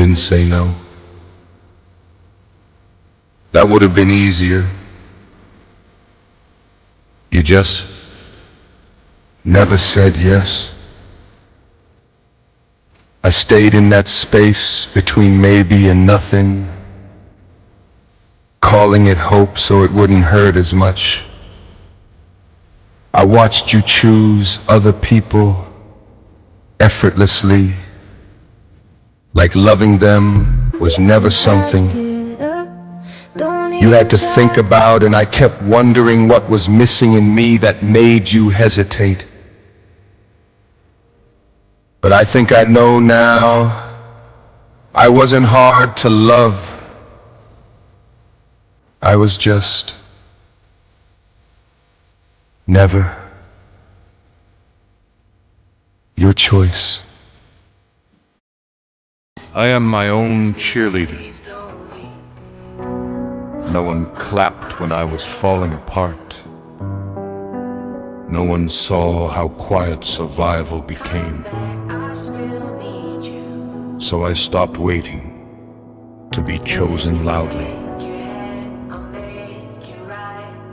didn't say no. That would have been easier. You just never said yes. I stayed in that space between maybe and nothing, calling it hope so it wouldn't hurt as much. I watched you choose other people effortlessly, like loving them was never something you had to think about, and I kept wondering what was missing in me that made you hesitate. But I think I know now, I wasn't hard to love. I was just never your choice. I am my own cheerleader. No one clapped when I was falling apart. No one saw how quiet survival became. So I stopped waiting to be chosen loudly.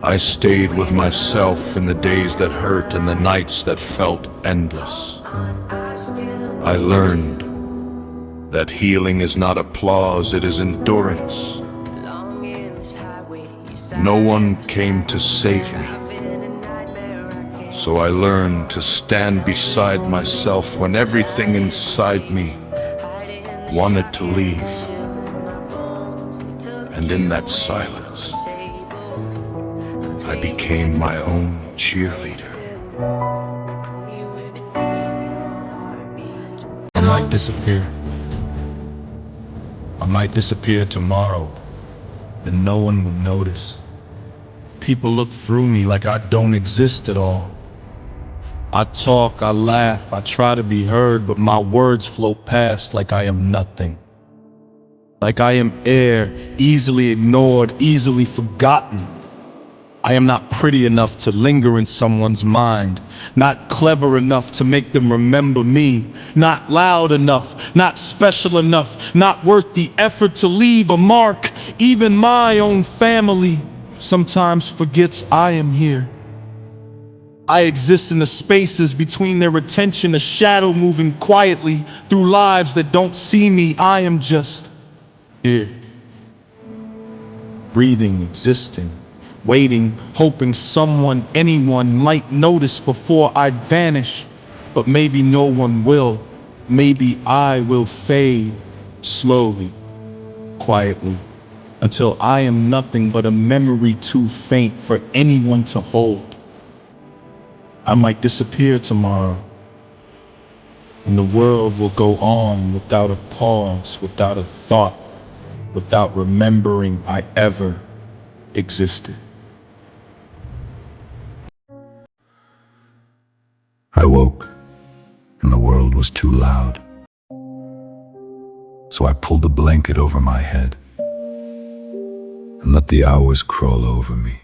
I stayed with myself in the days that hurt and the nights that felt endless. I learned that healing is not applause, it is endurance. No one came to save me, so I learned to stand beside myself when everything inside me wanted to leave. And in that silence, I became my own cheerleader. I might disappear. I might disappear tomorrow, and no one will notice. People look through me like I don't exist at all. I talk, I laugh, I try to be heard, but my words float past like I am nothing. Like I am air, easily ignored, easily forgotten. I am not pretty enough to linger in someone's mind, not clever enough to make them remember me, not loud enough, not special enough, not worth the effort to leave a mark. Even my own family sometimes forgets I am here. I exist in the spaces between their attention, a shadow moving quietly through lives that don't see me. I am just here, breathing, existing, waiting, hoping someone, anyone might notice before I vanish. But maybe no one will. Maybe I will fade slowly, quietly, until I am nothing but a memory too faint for anyone to hold. I might disappear tomorrow, and the world will go on without a pause, without a thought, without remembering I ever existed. I woke, and the world was too loud. So I pulled the blanket over my head and let the hours crawl over me.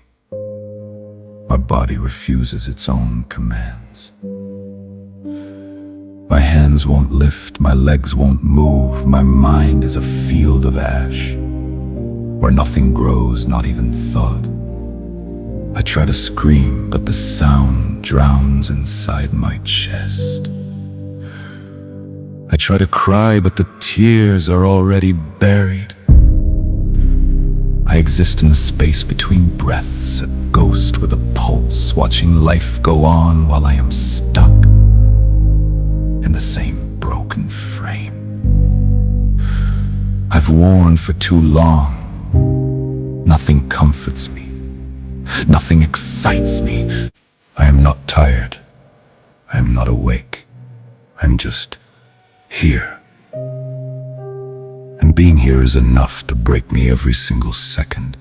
My body refuses its own commands. My hands won't lift, my legs won't move. My mind is a field of ash, where nothing grows, not even thought. I try to scream, but the sound drowns inside my chest. I try to cry, but the tears are already buried. I exist in the space between breaths, a ghost with a pulse, watching life go on while I am stuck in the same broken frame I've worn for too long. Nothing comforts me. Nothing excites me. I am not tired. I am not awake. I'm just here. And being here is enough to break me every single second.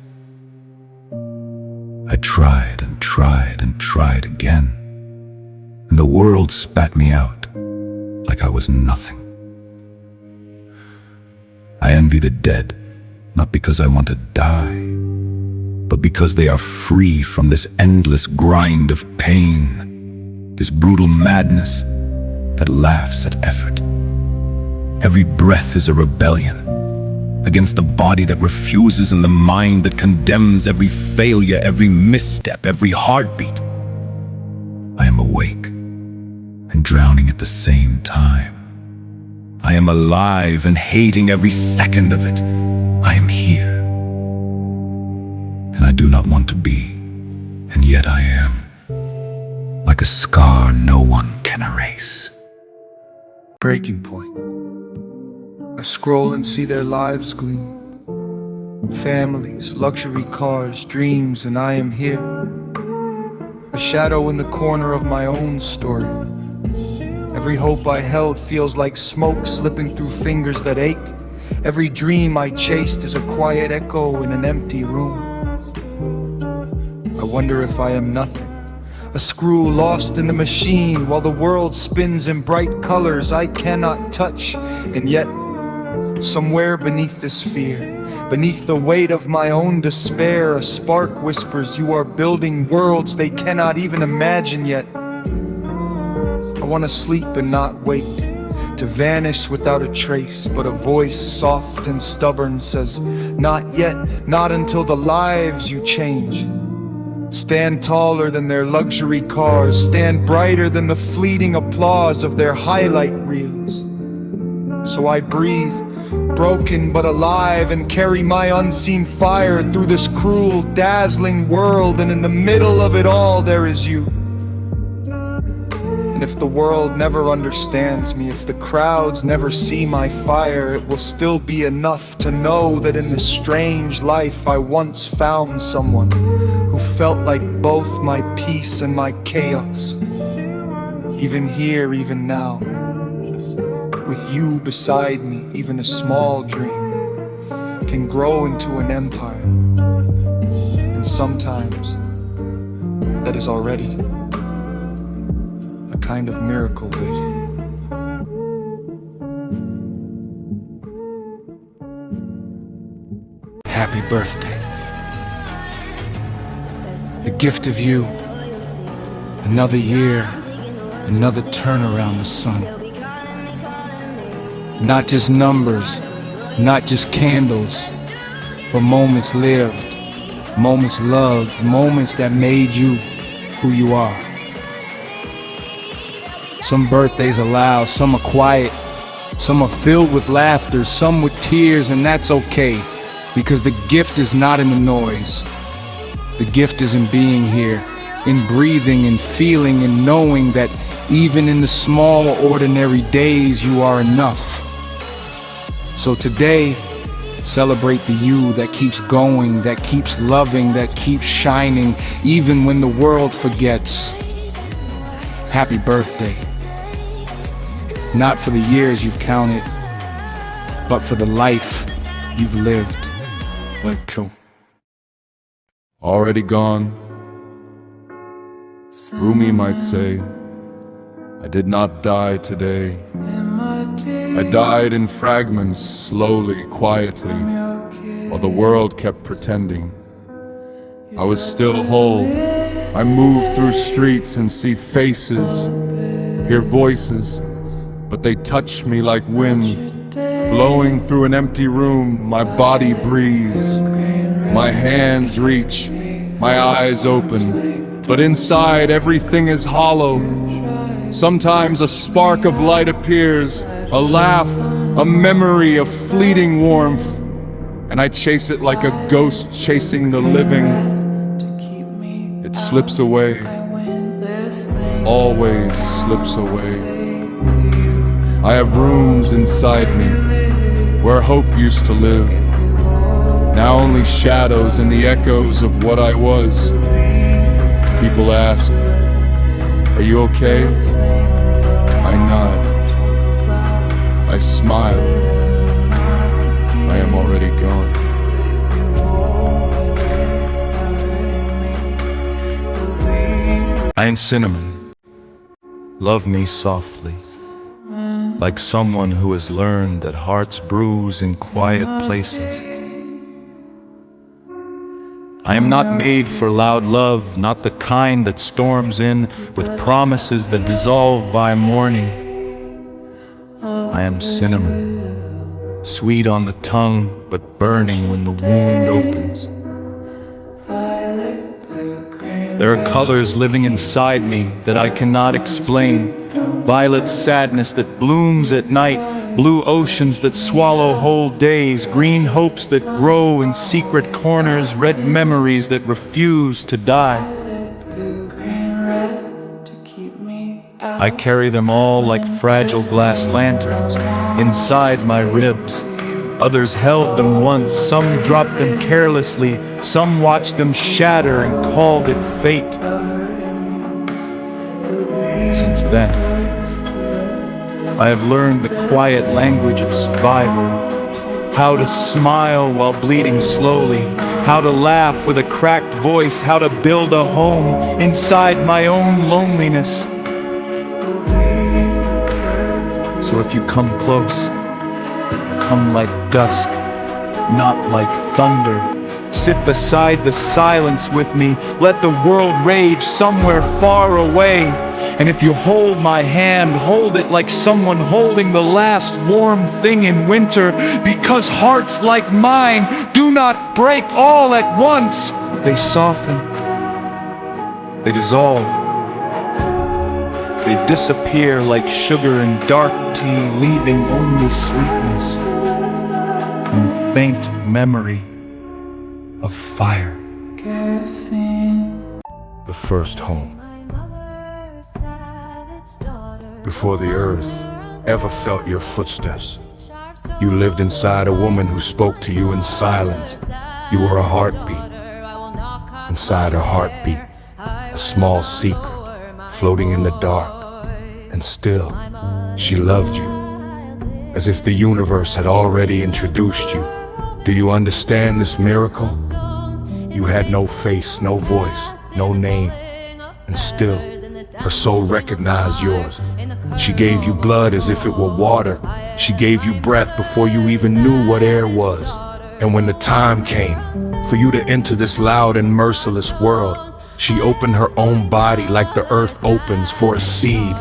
I tried and tried and tried again, and the world spat me out like I was nothing. I envy the dead, not because I want to die, but because they are free from this endless grind of pain, this brutal madness that laughs at effort. Every breath is a rebellion against the body that refuses and the mind that condemns every failure, every misstep, every heartbeat. I am awake and drowning at the same time. I am alive and hating every second of it. I am here, and I do not want to be, and yet I am, like a scar no one can erase. Breaking point. I scroll and see their lives gleam. Families, luxury cars, dreams, and I am here. A shadow in the corner of my own story. Every hope I held feels like smoke slipping through fingers that ache. Every dream I chased is a quiet echo in an empty room. I wonder if I am nothing, a screw lost in the machine while the world spins in bright colors I cannot touch. And yet, somewhere beneath this fear, beneath the weight of my own despair, a spark whispers, you are building worlds they cannot even imagine yet. I want to sleep and not wake, to vanish without a trace, but a voice soft and stubborn says, not yet, not until the lives you change. Stand taller than their luxury cars, stand brighter than the fleeting applause of their highlight reels. So I breathe, broken but alive, and carry my unseen fire through this cruel, dazzling world, and in the middle of it all there is you. And if the world never understands me, if the crowds never see my fire, it will still be enough to know that in this strange life I once found someone who felt like both my peace and my chaos. Even here, even now, with you beside me, even a small dream can grow into an empire. And sometimes that is already a kind of miracle waiting. Happy birthday. The gift of you. Another year, another turn around the sun. Not just numbers, not just candles, but moments lived, moments loved, moments that made you who you are. Some birthdays are loud, some are quiet, some are filled with laughter, some with tears, and that's okay, because the gift is not in the noise. The gift is in being here, in breathing and feeling and knowing that even in the small, ordinary days you are enough. So today, celebrate the you that keeps going, that keeps loving, that keeps shining, even when the world forgets. Happy birthday. Not for the years you've counted, but for the life you've lived. Like you. Already gone. Rumi might say, I did not die today. I died in fragments, slowly, quietly, while the world kept pretending. I was still whole. I move through streets and see faces, hear voices, but they touch me like wind, blowing through an empty room. My body breathes, my hands reach, my eyes open, but inside everything is hollow. Sometimes a spark of light appears, a laugh, a memory, a fleeting warmth, and I chase it like a ghost chasing the living. It slips away, always slips away. I have rooms inside me where hope used to live, now only shadows and the echoes of what I was. People ask, are you okay? I nod. I smile. I am already gone. I am cinnamon. Love me softly, like someone who has learned that hearts bruise in quiet places. I am not made for loud love, not the kind that storms in with promises that dissolve by morning. I am cinnamon, sweet on the tongue, but burning when the wound opens. There are colors living inside me that I cannot explain. Violet sadness that blooms at night, blue oceans that swallow whole days, green hopes that grow in secret corners, red memories that refuse to die. I carry them all like fragile glass lanterns inside my ribs. Others held them once, some dropped them carelessly, some watched them shatter and called it fate. Since then, I have learned the quiet language of survival, how to smile while bleeding slowly, how to laugh with a cracked voice, how to build a home inside my own loneliness. So if you come close, come like dusk, not like thunder. Sit beside the silence with me. Let the world rage somewhere far away. And if you hold my hand, hold it like someone holding the last warm thing in winter, because hearts like mine do not break all at once. They soften. They dissolve. They disappear like sugar in dark tea, leaving only sweetness and faint memory of fire. The first home. Before the earth ever felt your footsteps, you lived inside a woman who spoke to you in silence. You were a heartbeat. Inside her heartbeat, a small secret floating in the dark. And still, she loved you, as if the universe had already introduced you. Do you understand this miracle? You had no face, no voice, no name, and still, her soul recognized yours. She gave you blood as if it were water. She gave you breath before you even knew what air was. And when the time came for you to enter this loud and merciless world, she opened her own body like the earth opens for a seed.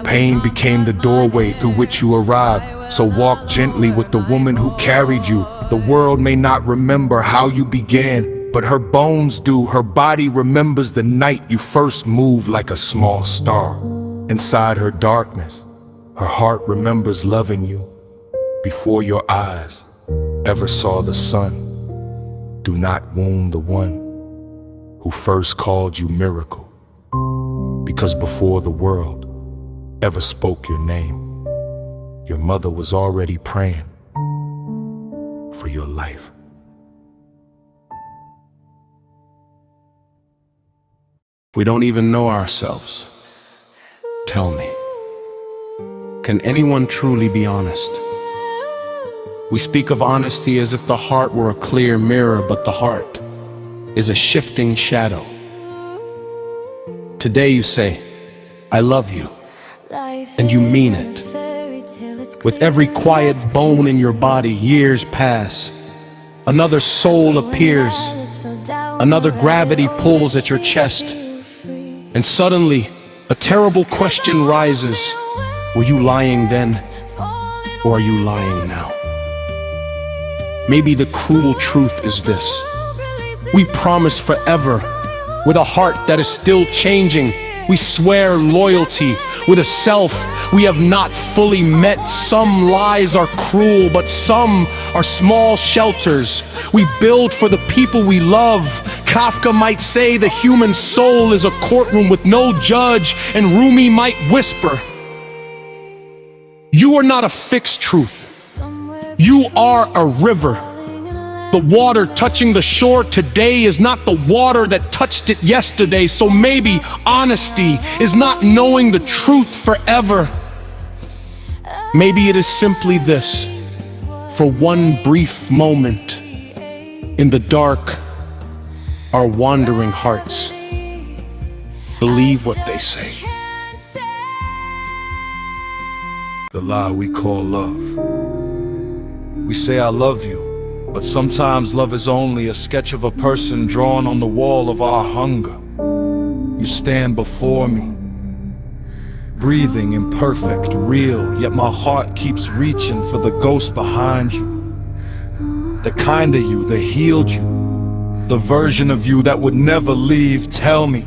Pain became the doorway through which you arrived. So walk gently with the woman who carried you. The world may not remember how you began, but her bones do. Her body remembers the night you first moved like a small star. Inside her darkness, her heart remembers loving you before your eyes ever saw the sun. Do not wound the one who first called you miracle, because before the world ever spoke your name, your mother was already praying for your life. We don't even know ourselves. Tell me, can anyone truly be honest? We speak of honesty as if the heart were a clear mirror, but the heart is a shifting shadow. Today you say, I love you, and you mean it. With every quiet bone in your body, years pass. Another soul appears. Another gravity pulls at your chest. And suddenly, a terrible question rises. Were you lying then, or are you lying now? Maybe the cruel truth is this. We promise forever, with a heart that is still changing. We swear loyalty with a self we have not fully met. Some lies are cruel, but some are small shelters we build for the people we love. Kafka might say the human soul is a courtroom with no judge, and Rumi might whisper, you are not a fixed truth. You are a river. The water touching the shore today is not the water that touched it yesterday. So maybe honesty is not knowing the truth forever. Maybe it is simply this: for one brief moment in the dark, our wandering hearts believe what they say. The lie we call love. We say I love you, but sometimes love is only a sketch of a person drawn on the wall of our hunger. You stand before me, breathing, imperfect, real, yet my heart keeps reaching for the ghost behind you. The kind of you that healed you, the version of you that would never leave. Tell me,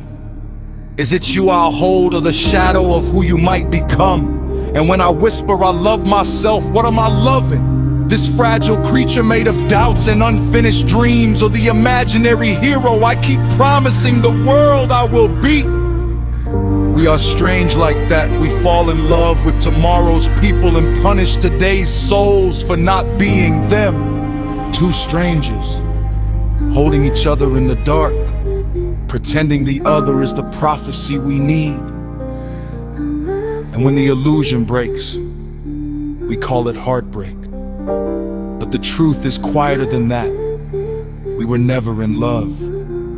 is it you I'll hold, or the shadow of who you might become? And when I whisper I love myself, what am I loving? This fragile creature made of doubts and unfinished dreams, or the imaginary hero I keep promising the world I will be? We are strange like that. We fall in love with tomorrow's people and punish today's souls for not being them. Two strangers holding each other in the dark, pretending the other is the prophecy we need. And when the illusion breaks, we call it heartbreak. But the truth is quieter than that. We were never in love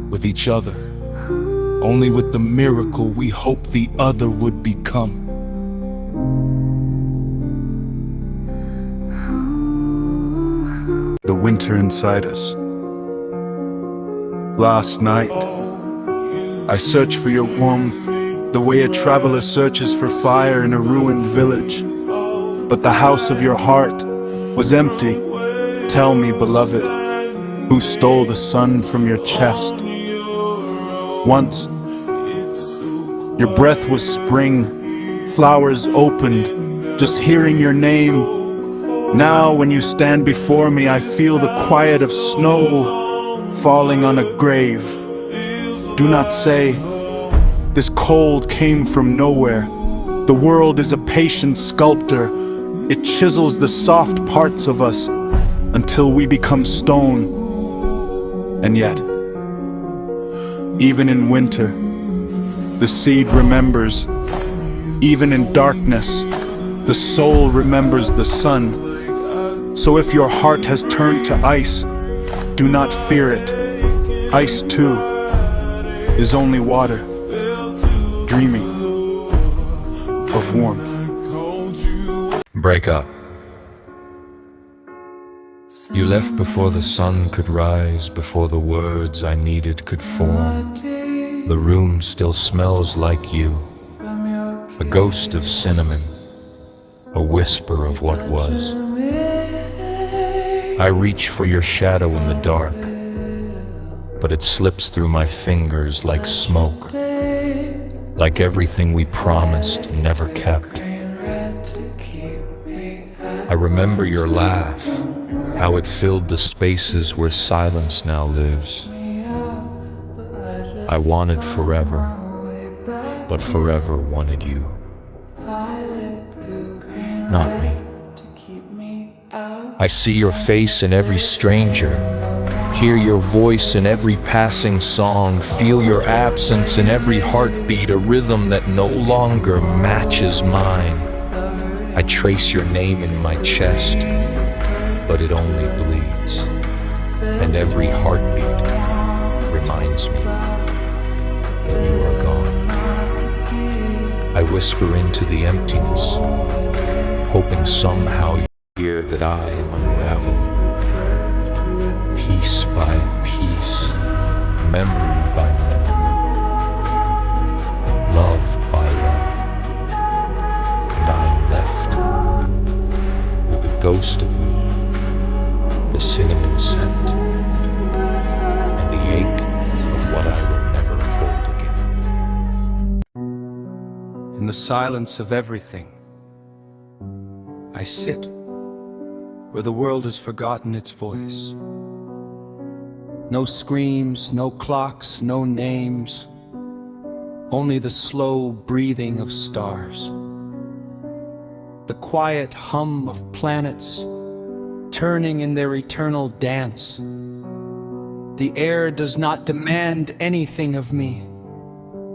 with each other, only with the miracle we hoped the other would become. The winter inside us. Last night, I searched for your warmth, the way a traveler searches for fire in a ruined village. But the house of your heart was empty. Tell me, beloved, who stole the sun from your chest? Once, your breath was spring, flowers opened, just hearing your name. Now when you stand before me, I feel the quiet of snow falling on a grave. Do not say, this cold came from nowhere. The world is a patient sculptor. It chisels the soft parts of us until we become stone. And yet, even in winter, the seed remembers. Even in darkness, the soul remembers the sun. So if your heart has turned to ice, do not fear it. Ice too is only water, dreaming of warmth. Break up. You left before the sun could rise, before the words I needed could form. The room still smells like you, a ghost of cinnamon, a whisper of what was. I reach for your shadow in the dark, but it slips through my fingers like smoke, like everything we promised and never kept. I remember your laugh, how it filled the spaces where silence now lives. I wanted forever, but forever wanted you. Not me. I see your face in every stranger, hear your voice in every passing song, feel your absence in every heartbeat, a rhythm that no longer matches mine. I trace your name in my chest, but it only bleeds, and every heartbeat reminds me you are gone. I whisper into the emptiness, hoping somehow you hear that I am unraveling, piece by piece, memory by memory, love by love, and I am left with the ghost of you, the cinnamon scent, and the ache of what I will never hold again. In the silence of everything, I sit where the world has forgotten its voice. No screams, no clocks, no names, only the slow breathing of stars. The quiet hum of planets turning in their eternal dance. The air does not demand anything of me.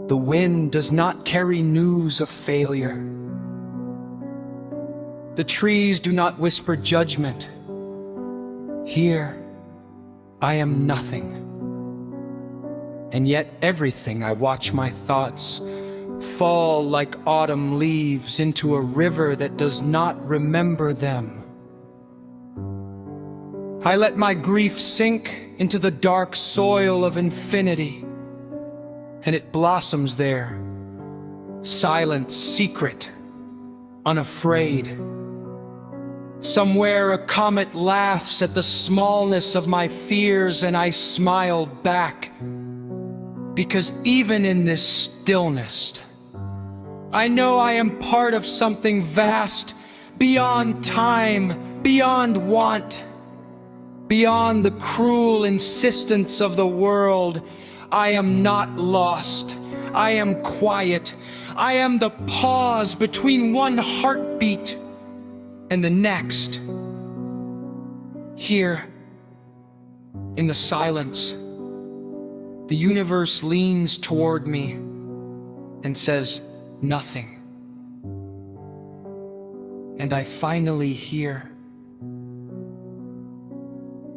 The wind does not carry news of failure. The trees do not whisper judgment. Here, I am nothing. And yet everything, I watch my thoughts fall like autumn leaves into a river that does not remember them. I let my grief sink into the dark soil of infinity, and it blossoms there, Silent, secret, unafraid. Somewhere a comet laughs at the smallness of my fears, and I smile back. Because even in this stillness, I know I am part of something vast, beyond time, beyond want, beyond the cruel insistence of the world. I am not lost. I am quiet. I am the pause between one heartbeat and the next. Here, in the silence, the universe leans toward me and says, nothing. And I finally hear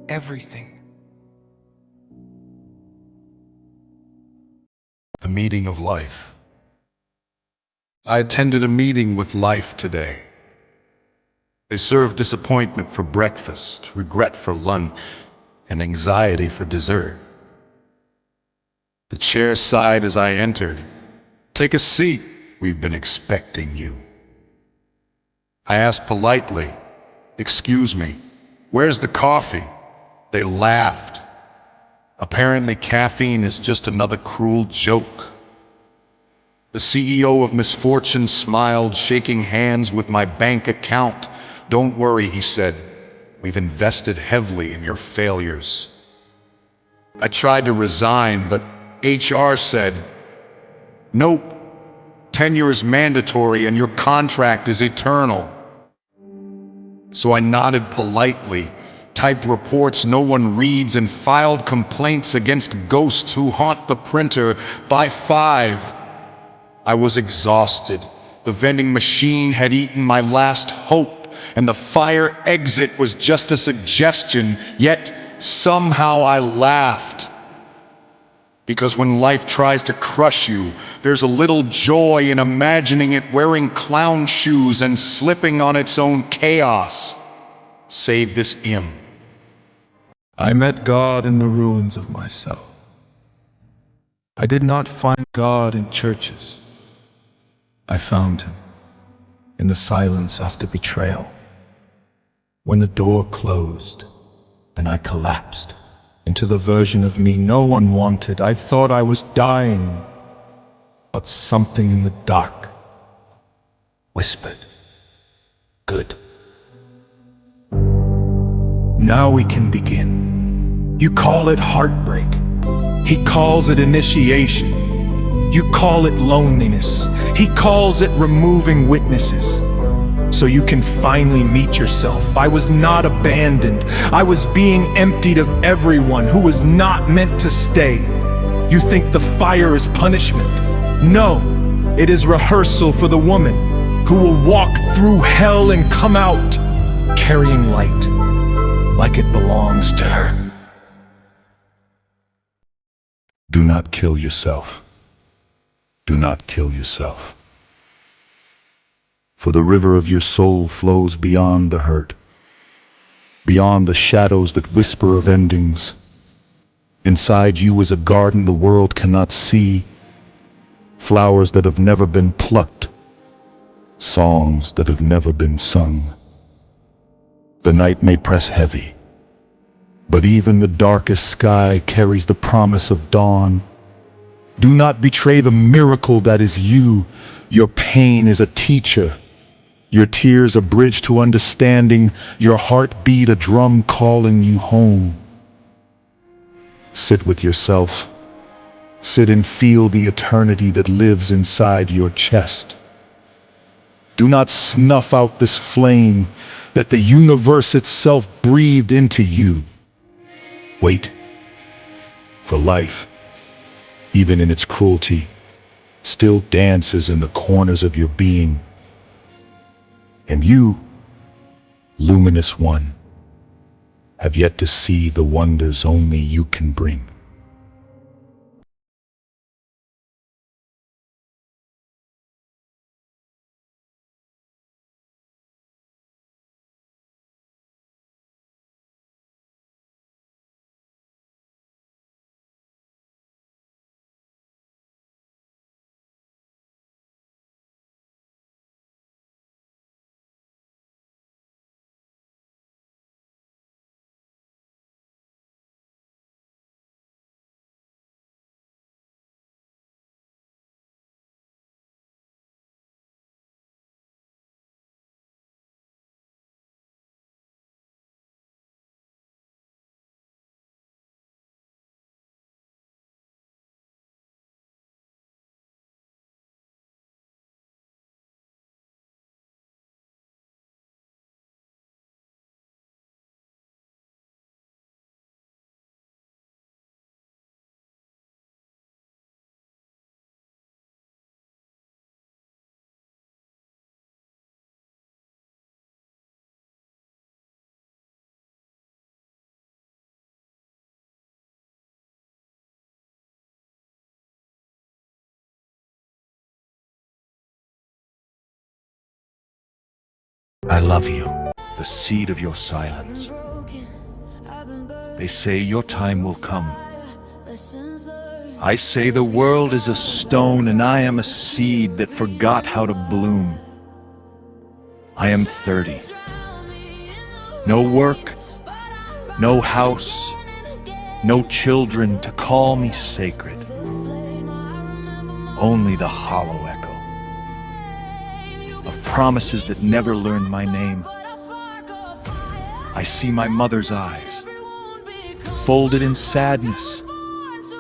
everything. The meeting of life. I attended a meeting with life today. They served disappointment for breakfast, regret for lunch, and anxiety for dessert. The chair sighed as I entered. "Take a seat. We've been expecting you." I asked politely, "Excuse me, where's the coffee?" They laughed. Apparently caffeine is just another cruel joke. The CEO of Misfortune smiled, shaking hands with my bank account. "Don't worry," he said. "We've invested heavily in your failures." I tried to resign, but HR said, "Nope, tenure is mandatory and your contract is eternal." So I nodded politely, typed reports no one reads, and filed complaints against ghosts who haunt the printer. By 5, I was exhausted. The vending machine had eaten my last hope, and the fire exit was just a suggestion, yet somehow I laughed. Because when life tries to crush you, there's a little joy in imagining it wearing clown shoes and slipping on its own chaos. Save this hymn. I met God in the ruins of myself. I did not find God in churches. I found him in the silence after betrayal. When the door closed and I collapsed into the version of me no one wanted, I thought I was dying, but something in the dark whispered, "Good. Now we can begin." You call it heartbreak. He calls it initiation. You call it loneliness. He calls it removing witnesses. So you can finally meet yourself. I was not abandoned. I was being emptied of everyone who was not meant to stay. You think the fire is punishment? No, it is rehearsal for the woman who will walk through hell and come out carrying light like it belongs to her. Do not kill yourself. Do not kill yourself. For the river of your soul flows beyond the hurt, beyond the shadows that whisper of endings. Inside you is a garden the world cannot see, flowers that have never been plucked, songs that have never been sung. The night may press heavy, but even the darkest sky carries the promise of dawn. Do not betray the miracle that is you. Your pain is a teacher, your tears a bridge to understanding, your heartbeat a drum calling you home. Sit with yourself. Sit and feel the eternity that lives inside your chest. Do not snuff out this flame that the universe itself breathed into you. Wait, for life, even in its cruelty, still dances in the corners of your being. And you, luminous one, have yet to see the wonders only you can bring. I love you. The seed of your silence. They say your time will come. I say the world is a stone and I am a seed that forgot how to bloom. I am 30. No work, no house, no children to call me sacred. Only the hollow echo of promises that never learned my name. I see my mother's eyes, folded in sadness,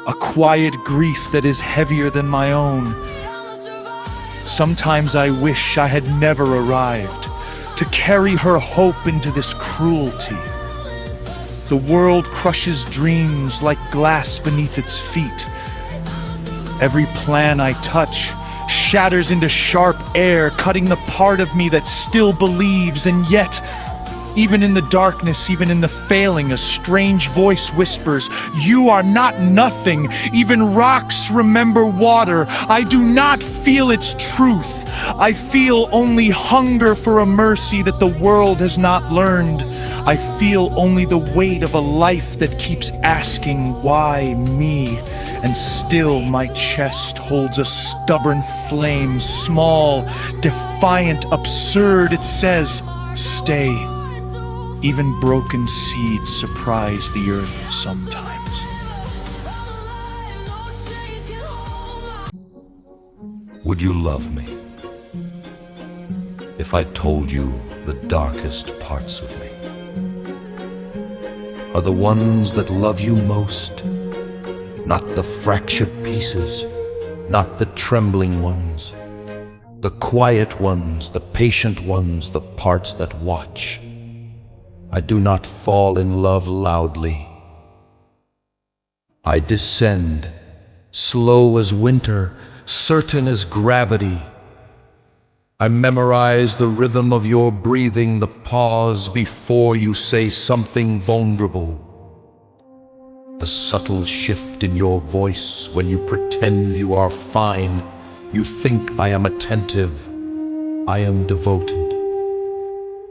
a quiet grief that is heavier than my own. Sometimes I wish I had never arrived to carry her hope into this cruelty. The world crushes dreams like glass beneath its feet. Every plan I touch shatters into sharp air, cutting the part of me that still believes. And yet, even in the darkness, even in the failing, a strange voice whispers, "You are not nothing. Even rocks remember water." I do not feel its truth. I feel only hunger for a mercy that the world has not learned. I feel only the weight of a life that keeps asking, "Why me?" And still my chest holds a stubborn flame, small, defiant, absurd. It says, "Stay." Even broken seeds surprise the earth sometimes. Would you love me if I told you the darkest parts of me are the ones that love you most? Not the fractured pieces, not the trembling ones, the quiet ones, the patient ones, the parts that watch. I do not fall in love loudly. I descend, slow as winter, certain as gravity. I memorize the rhythm of your breathing, the pause before you say something vulnerable, the subtle shift in your voice when you pretend you are fine. You think I am attentive, I am devoted,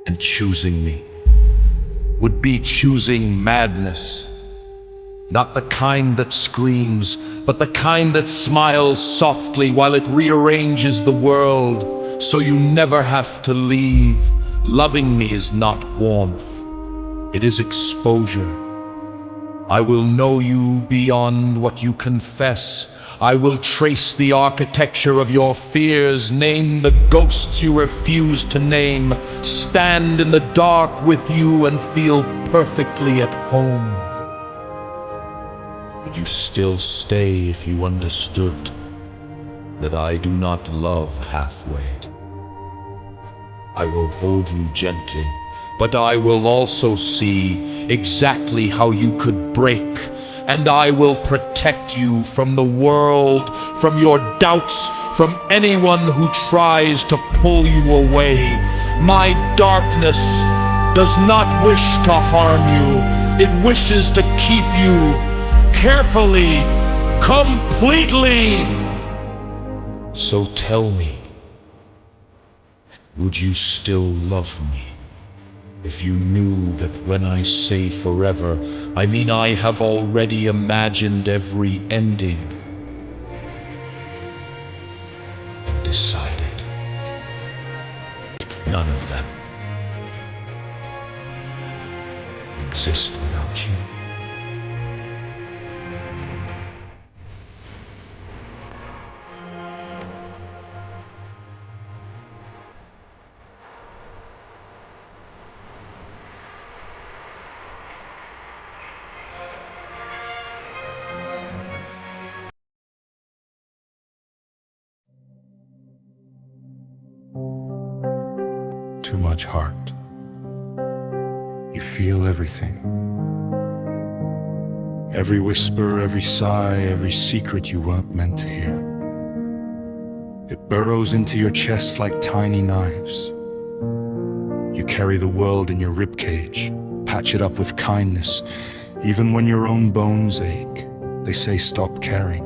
and choosing me would be choosing madness. Not the kind that screams, but the kind that smiles softly while it rearranges the world, so you never have to leave. Loving me is not warmth, it is exposure. I will know you beyond what you confess. I will trace the architecture of your fears, name the ghosts you refuse to name, stand in the dark with you and feel perfectly at home. Would you still stay if you understood that I do not love halfway? I will hold you gently, but I will also see exactly how you could break, and I will protect you from the world, from your doubts, from anyone who tries to pull you away. My darkness does not wish to harm you. It wishes to keep you carefully, completely. So tell me, would you still love me if you knew that when I say forever, I mean I have already imagined every ending and decided none of them exist without you? Too much heart. You feel everything. Every whisper, every sigh, every secret you weren't meant to hear. It burrows into your chest like tiny knives. You carry the world in your ribcage, patch it up with kindness, even when your own bones ache. They say stop caring,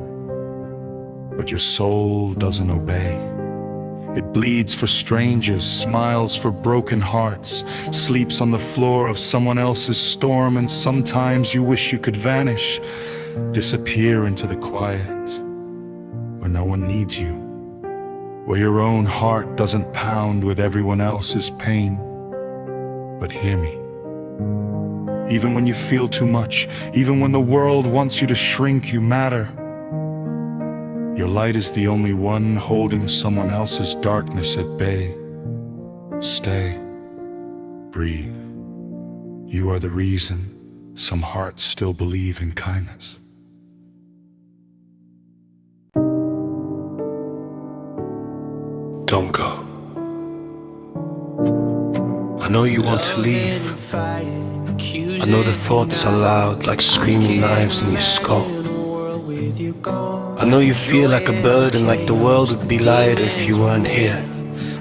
but your soul doesn't obey. It bleeds for strangers, smiles for broken hearts, sleeps on the floor of someone else's storm, and sometimes you wish you could vanish, disappear into the quiet, where no one needs you, where your own heart doesn't pound with everyone else's pain. But hear me. Even when you feel too much, even when the world wants you to shrink, you matter. Your light is the only one holding someone else's darkness at bay. Stay. Breathe. You are the reason some hearts still believe in kindness. Don't go. I know you want to leave. I know the thoughts are loud like screaming knives in your skull. I know you feel like a burden, like the world would be lighter if you weren't here.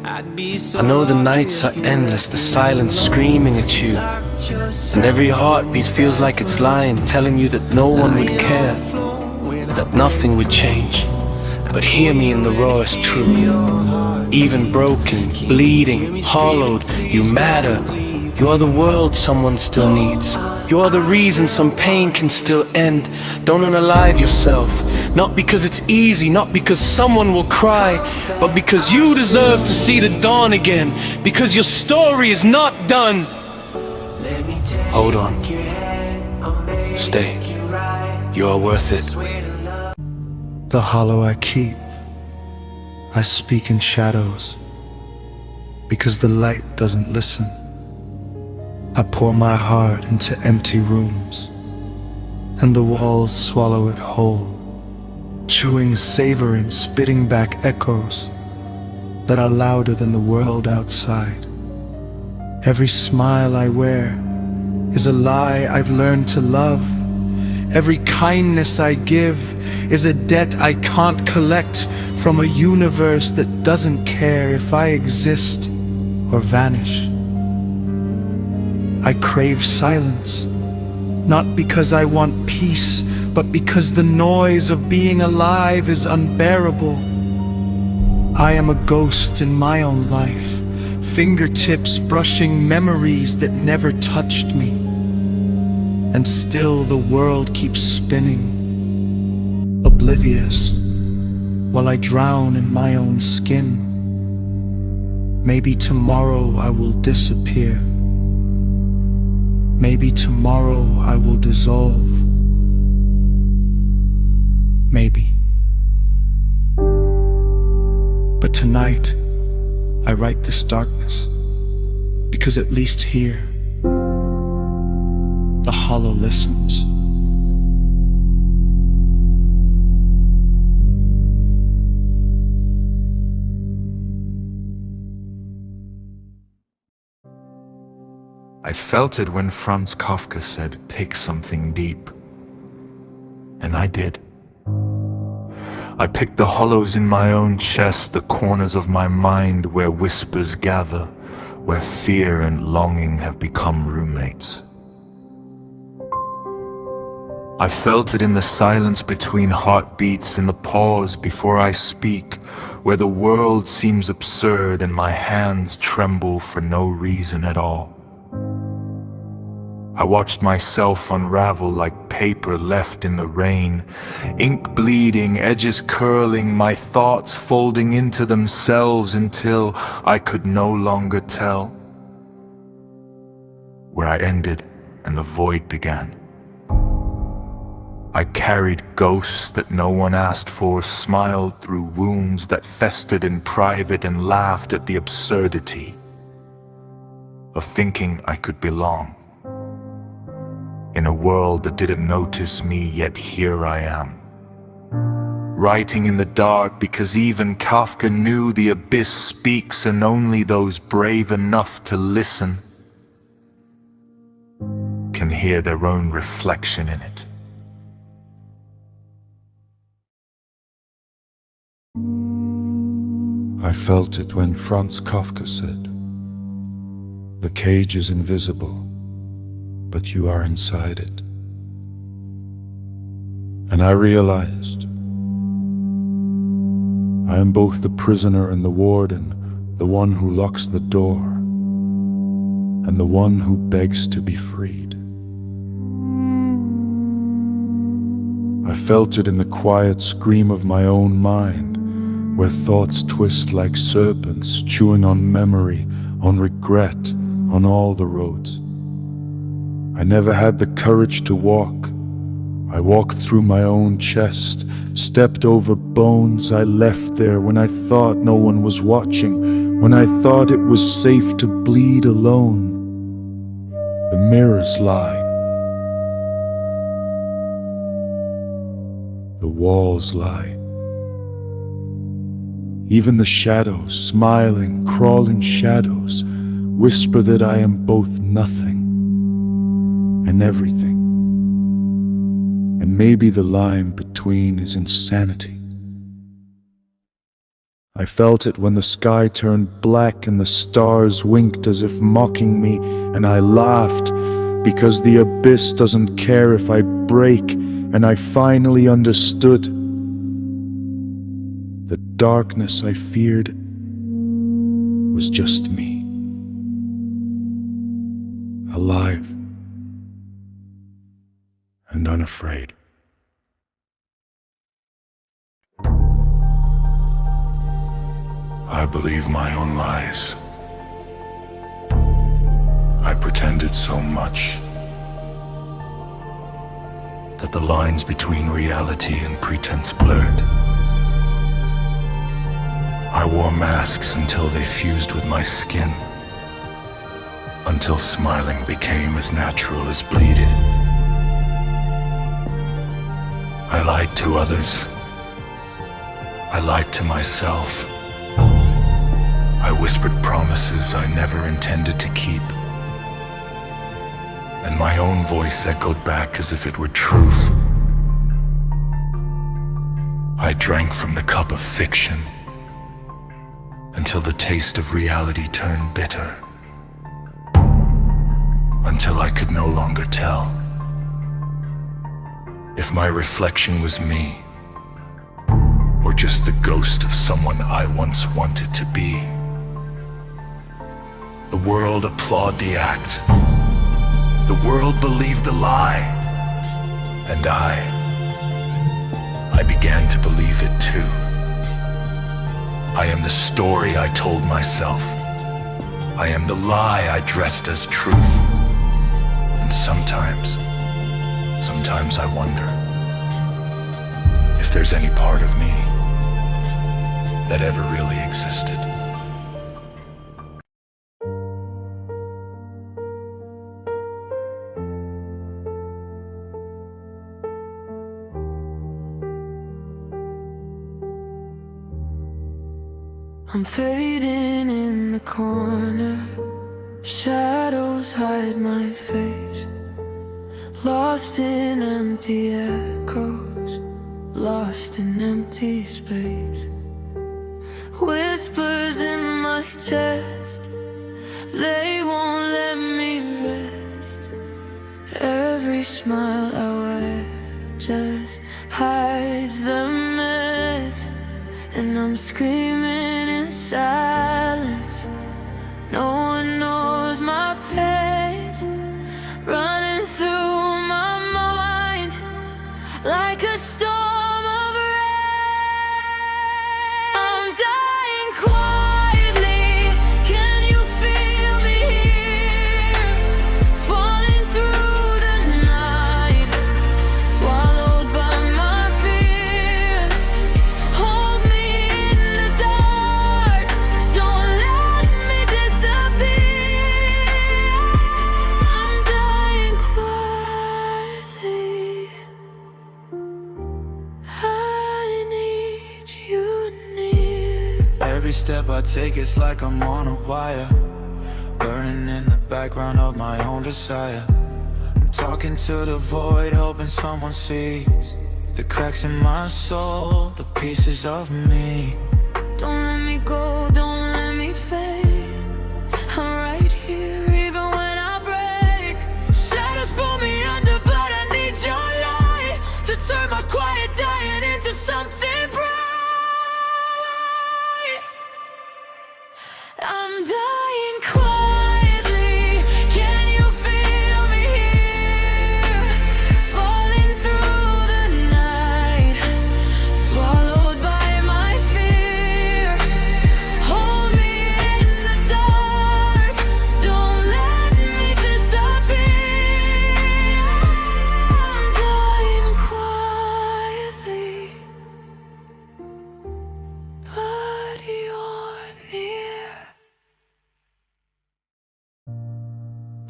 I know the nights are endless, the silence screaming at you, and every heartbeat feels like it's lying, telling you that no one would care, that nothing would change. But hear me in the rawest truth. Even broken, bleeding, hollowed, you matter. You are the world someone still needs. You are the reason some pain can still end. Don't unalive yourself. Not because it's easy, not because someone will cry, but because you deserve to see the dawn again. Because your story is not done. Hold on. Stay. You are worth it. The hollow I keep, I speak in shadows, because the light doesn't listen. I pour my heart into empty rooms, and the walls swallow it whole, chewing, savoring, spitting back echoes that are louder than the world outside. Every smile I wear is a lie I've learned to love. Every kindness I give is a debt I can't collect from a universe that doesn't care if I exist or vanish. I crave silence, not because I want peace, but because the noise of being alive is unbearable. I am a ghost in my own life, fingertips brushing memories that never touched me. And still the world keeps spinning, oblivious, while I drown in my own skin. Maybe tomorrow I will disappear. Maybe tomorrow I will dissolve. Maybe. But tonight, I write this darkness, because at least here, the hollow listens. I felt it when Franz Kafka said, "Pick something deep." And I did. I picked the hollows in my own chest, the corners of my mind where whispers gather, where fear and longing have become roommates. I felt it in the silence between heartbeats, in the pause before I speak, where the world seems absurd and my hands tremble for no reason at all. I watched myself unravel like paper left in the rain, ink bleeding, edges curling, my thoughts folding into themselves until I could no longer tell where I ended and the void began. I carried ghosts that no one asked for, smiled through wounds that festered in private, and laughed at the absurdity of thinking I could belong in a world that didn't notice me, yet here I am, writing in the dark because even Kafka knew the abyss speaks and only those brave enough to listen can hear their own reflection in it. I felt it when Franz Kafka said, "The cage is invisible, but you are inside it." And I realized I am both the prisoner and the warden, the one who locks the door, and the one who begs to be freed. I felt it in the quiet scream of my own mind, where thoughts twist like serpents, chewing on memory, on regret, on all the roads. I never had the courage to walk. I walked through my own chest, stepped over bones I left there when I thought no one was watching, when I thought it was safe to bleed alone. The mirrors lie. The walls lie. Even the shadows, smiling, crawling shadows, whisper that I am both nothing and everything. And maybe the line between is insanity. I felt it when the sky turned black and the stars winked as if mocking me, and I laughed because the abyss doesn't care if I break, and I finally understood. The darkness I feared was just me, alive and unafraid. I believe my own lies. I pretended so much that the lines between reality and pretense blurred. I wore masks until they fused with my skin, until smiling became as natural as bleeding. I lied to others. I lied to myself. I whispered promises I never intended to keep, and my own voice echoed back as if it were truth. I drank from the cup of fiction until the taste of reality turned bitter, until I could no longer tell if my reflection was me or just the ghost of someone I once wanted to be. The world applauded the act. The world believed the lie. And I began to believe it too. I am the story I told myself. I am the lie I dressed as truth. And sometimes I wonder if there's any part of me that ever really existed. I'm fading in the corner, shadows hide my face, lost in empty echoes, lost in empty space. Whispers in my chest, they won't let me rest. Every smile I wear just hides the mess, and I'm screaming in silence. No one knows my pain, running through my mind like a storm of rain. I'm dying quietly. Can you feel me here? Falling through the night, swallowed by my fear. Hold me in the dark, don't let me disappear. I'm dying quietly. I need you near. Every step I take, it's like I'm on a wire, burning in the background of my own desire. I'm talking to the void, hoping someone sees the cracks in my soul, the pieces of me. Don't let me go, don't let me fade. I'm right here even when I break. Shadows pull me under, but I need your light to turn my quiet dying into something bright.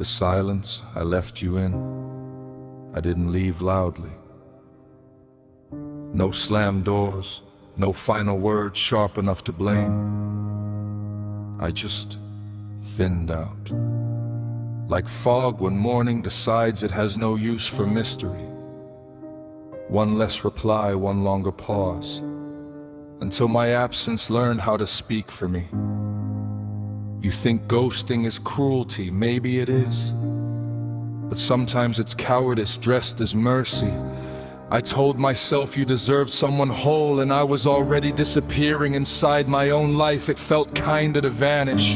silence I left you in, I didn't leave loudly. No slammed doors, no final words sharp enough to blame. I just thinned out. Like fog when morning decides it has no use for mystery. One less reply, one longer pause, until my absence learned how to speak for me. You think ghosting is cruelty, maybe it is. But sometimes it's cowardice dressed as mercy. I told myself you deserved someone whole, and I was already disappearing inside my own life. It felt kinder to vanish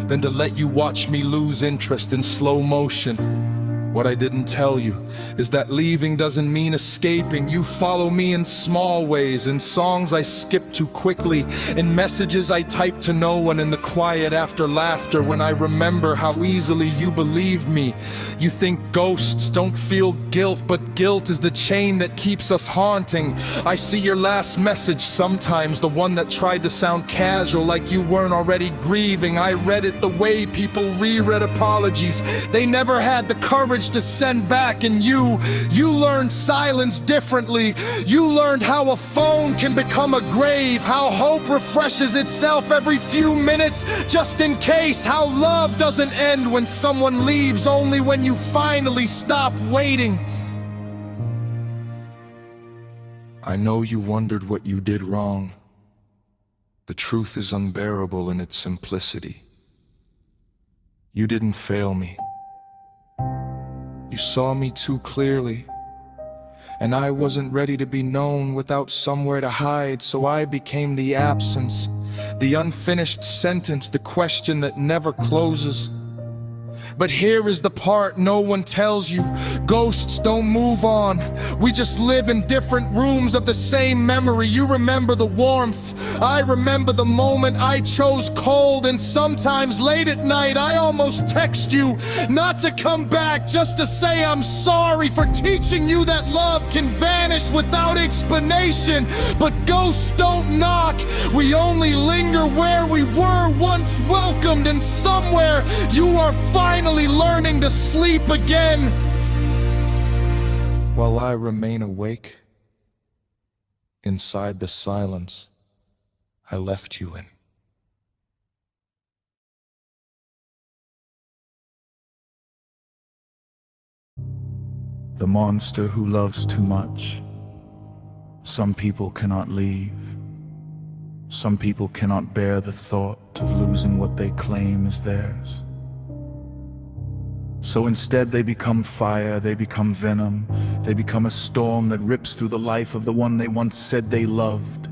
than to let you watch me lose interest in slow motion. What I didn't tell you is that leaving doesn't mean escaping. You follow me in small ways, in songs I skip too quickly, in messages I type to no one, in the quiet after laughter when I remember how easily you believed me. You think ghosts don't feel guilt, but guilt is the chain that keeps us haunting. I see your last message sometimes, the one that tried to sound casual, like you weren't already grieving. I read it the way people reread apologies. They never had the courage to send back, and you learned silence differently. You learned how a phone can become a grave, how hope refreshes itself every few minutes just in case, how love doesn't end when someone leaves, only when you finally stop waiting. I know you wondered what you did wrong. The truth is unbearable in its simplicity. You didn't fail me. You saw me too clearly, and I wasn't ready to be known without somewhere to hide, so I became the absence, the unfinished sentence, the question that never closes. But here is the part no one tells you. Ghosts don't move on. We just live in different rooms of the same memory. You remember the warmth. I remember the moment I chose cold, and sometimes late at night I almost text you not to come back, just to say I'm sorry for teaching you that love can vanish without explanation. But ghosts don't knock. We only linger where we were once welcomed, and somewhere you are finally learning to sleep again, while I remain awake inside the silence I left you in. The monster who loves too much. Some people cannot leave. Some people cannot bear the thought of losing what they claim is theirs. So instead they become fire, they become venom, they become a storm that rips through the life of the one they once said they loved.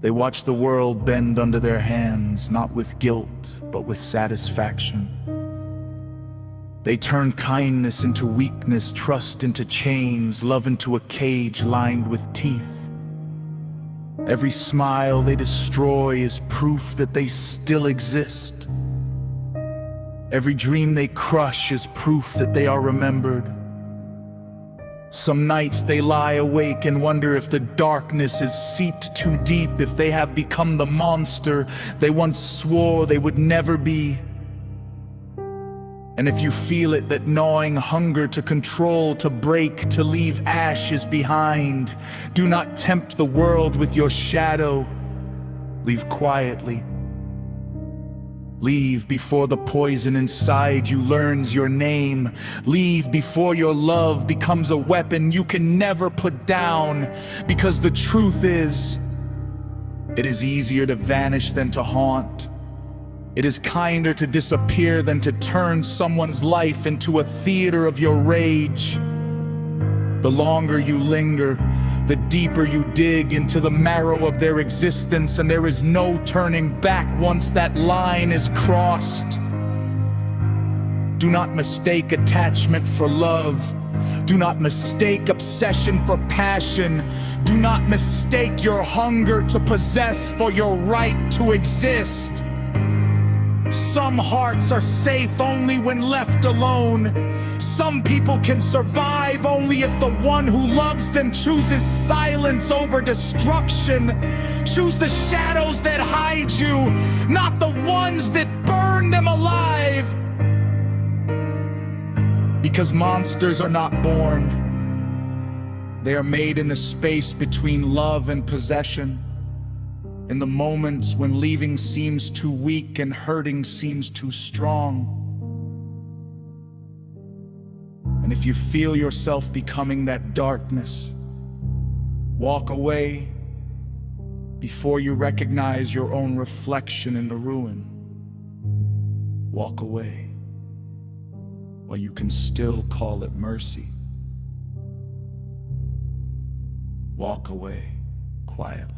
They watch the world bend under their hands, not with guilt, but with satisfaction. They turn kindness into weakness, trust into chains, love into a cage lined with teeth. Every smile they destroy is proof that they still exist. Every dream they crush is proof that they are remembered. Some nights they lie awake and wonder if the darkness has seeped too deep, if they have become the monster they once swore they would never be. And if you feel it, that gnawing hunger to control, to break, to leave ashes behind, do not tempt the world with your shadow. Leave quietly. Leave before the poison inside you learns your name. Leave before your love becomes a weapon you can never put down. Because the truth is, it is easier to vanish than to haunt. It is kinder to disappear than to turn someone's life into a theater of your rage. The longer you linger, the deeper you dig into the marrow of their existence, and there is no turning back once that line is crossed. Do not mistake attachment for love. Do not mistake obsession for passion. Do not mistake your hunger to possess for your right to exist. Some hearts are safe only when left alone. Some people can survive only if the one who loves them chooses silence over destruction. Choose the shadows that hide you, not the ones that burn them alive. Because monsters are not born. They are made in the space between love and possession. In the moments when leaving seems too weak and hurting seems too strong. And if you feel yourself becoming that darkness, walk away before you recognize your own reflection in the ruin. Walk away while you can still call it mercy. Walk away quietly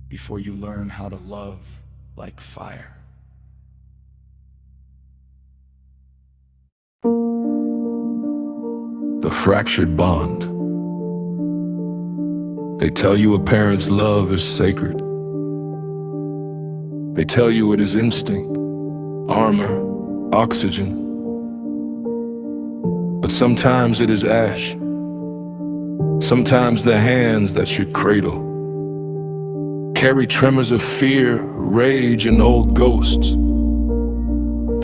before you learn how to love like fire. The fractured bond. They tell you a parent's love is sacred. They tell you it is instinct, armor, oxygen. But sometimes it is ash. Sometimes the hands that should cradle carry tremors of fear, rage, and old ghosts.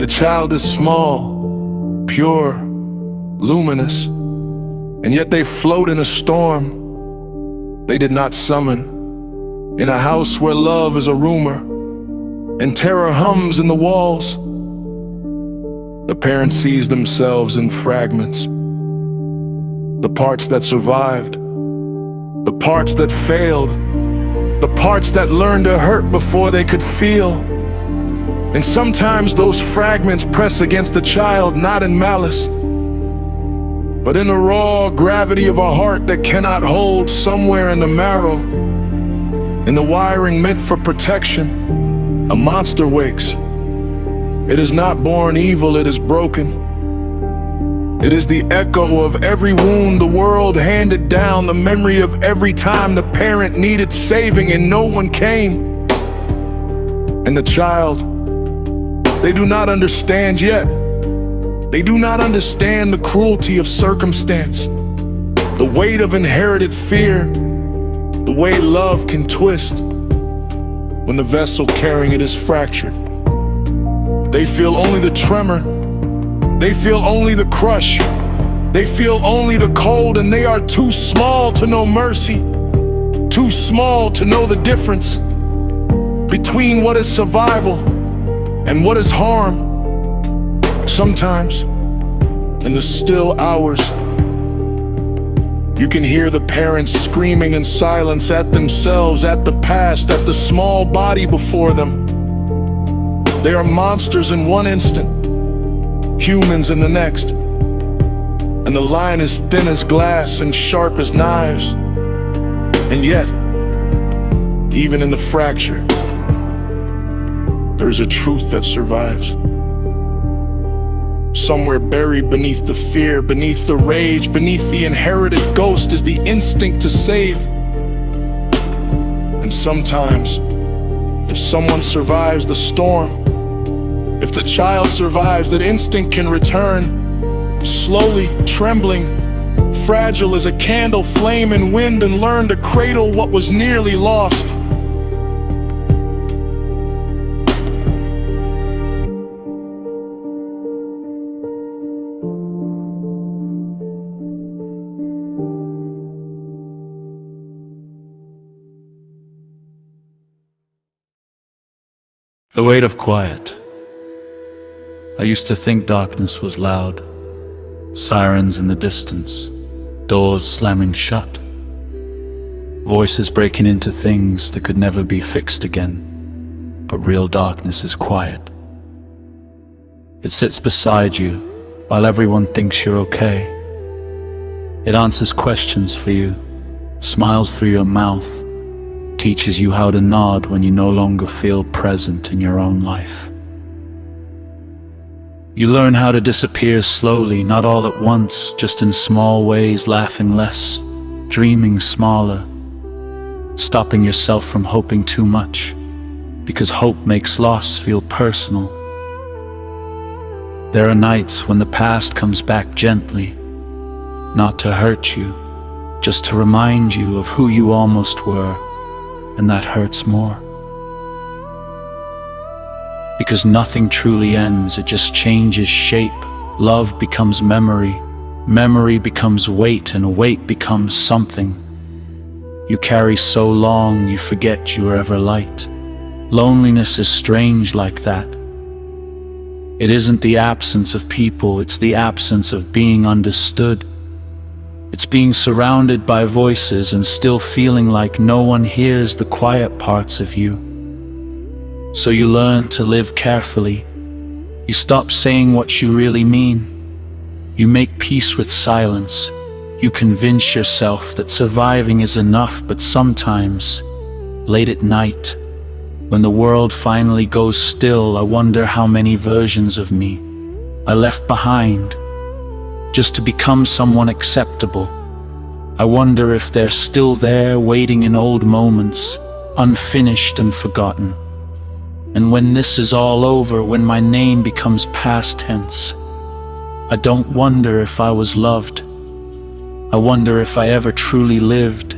The child is small, pure, luminous, and yet they float in a storm they did not summon, in a house where love is a rumor and terror hums in the walls. The parent sees themselves in fragments, the parts that survived, the parts that failed, the parts that learned to hurt before they could feel. And sometimes those fragments press against the child, not in malice, but in the raw gravity of a heart that cannot hold. Somewhere in the marrow, in the wiring meant for protection, a monster wakes. It is not born evil, it is broken. It is the echo of every wound the world handed down, the memory of every time the parent needed saving and no one came. And the child, they do not understand yet. They do not understand the cruelty of circumstance, the weight of inherited fear, the way love can twist when the vessel carrying it is fractured. They feel only the tremor. They feel only the crush. They feel only the cold, and they are too small to know mercy, too small to know the difference between what is survival and what is harm. Sometimes, in the still hours, you can hear the parents screaming in silence at themselves, at the past, at the small body before them. They are monsters in one instant, humans in the next, and the line is thin as glass and sharp as knives. And yet, even in the fracture, there is a truth that survives. Somewhere buried beneath the fear, beneath the rage, beneath the inherited ghost is the instinct to save. And sometimes, if someone survives the storm, if the child survives, that instinct can return, slowly, trembling, fragile as a candle flame in wind, and learn to cradle what was nearly lost. The weight of quiet. I used to think darkness was loud. Sirens in the distance, doors slamming shut, voices breaking into things that could never be fixed again. But real darkness is quiet. It sits beside you while everyone thinks you're okay. It answers questions for you, smiles through your mouth, teaches you how to nod when you no longer feel present in your own life. You learn how to disappear slowly, not all at once, just in small ways, laughing less, dreaming smaller, stopping yourself from hoping too much, because hope makes loss feel personal. There are nights when the past comes back gently, not to hurt you, just to remind you of who you almost were, and that hurts more. Because nothing truly ends, it just changes shape. Love becomes memory, memory becomes weight, and weight becomes something you carry so long you forget you were ever light. Loneliness is strange like that. It isn't the absence of people, it's the absence of being understood. It's being surrounded by voices and still feeling like no one hears the quiet parts of you. So you learn to live carefully. You stop saying what you really mean. You make peace with silence. You convince yourself that surviving is enough, but sometimes, late at night, when the world finally goes still, I wonder how many versions of me I left behind just to become someone acceptable. I wonder if they're still there, waiting in old moments, unfinished and forgotten. And when this is all over, when my name becomes past tense, I don't wonder if I was loved. I wonder if I ever truly lived,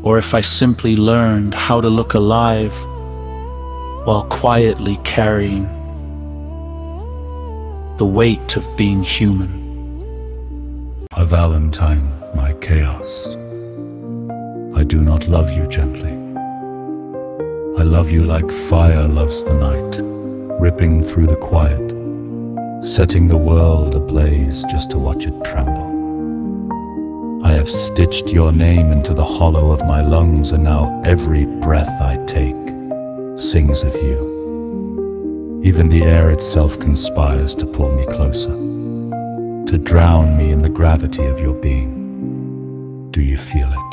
or if I simply learned how to look alive while quietly carrying the weight of being human. My Valentine, my chaos. I do not love you gently. I love you like fire loves the night, ripping through the quiet, setting the world ablaze just to watch it tremble. I have stitched your name into the hollow of my lungs, and now every breath I take sings of you. Even the air itself conspires to pull me closer, to drown me in the gravity of your being. Do you feel it?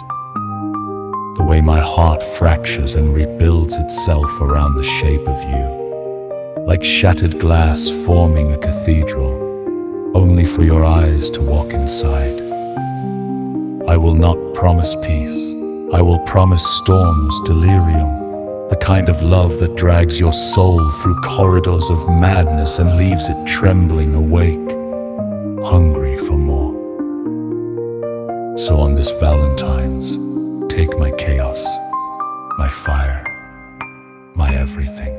The way my heart fractures and rebuilds itself around the shape of you, like shattered glass forming a cathedral, only for your eyes to walk inside. I will not promise peace. I will promise storms, delirium, the kind of love that drags your soul through corridors of madness and leaves it trembling awake, hungry for more. So on this Valentine's, take my chaos, my fire, my everything.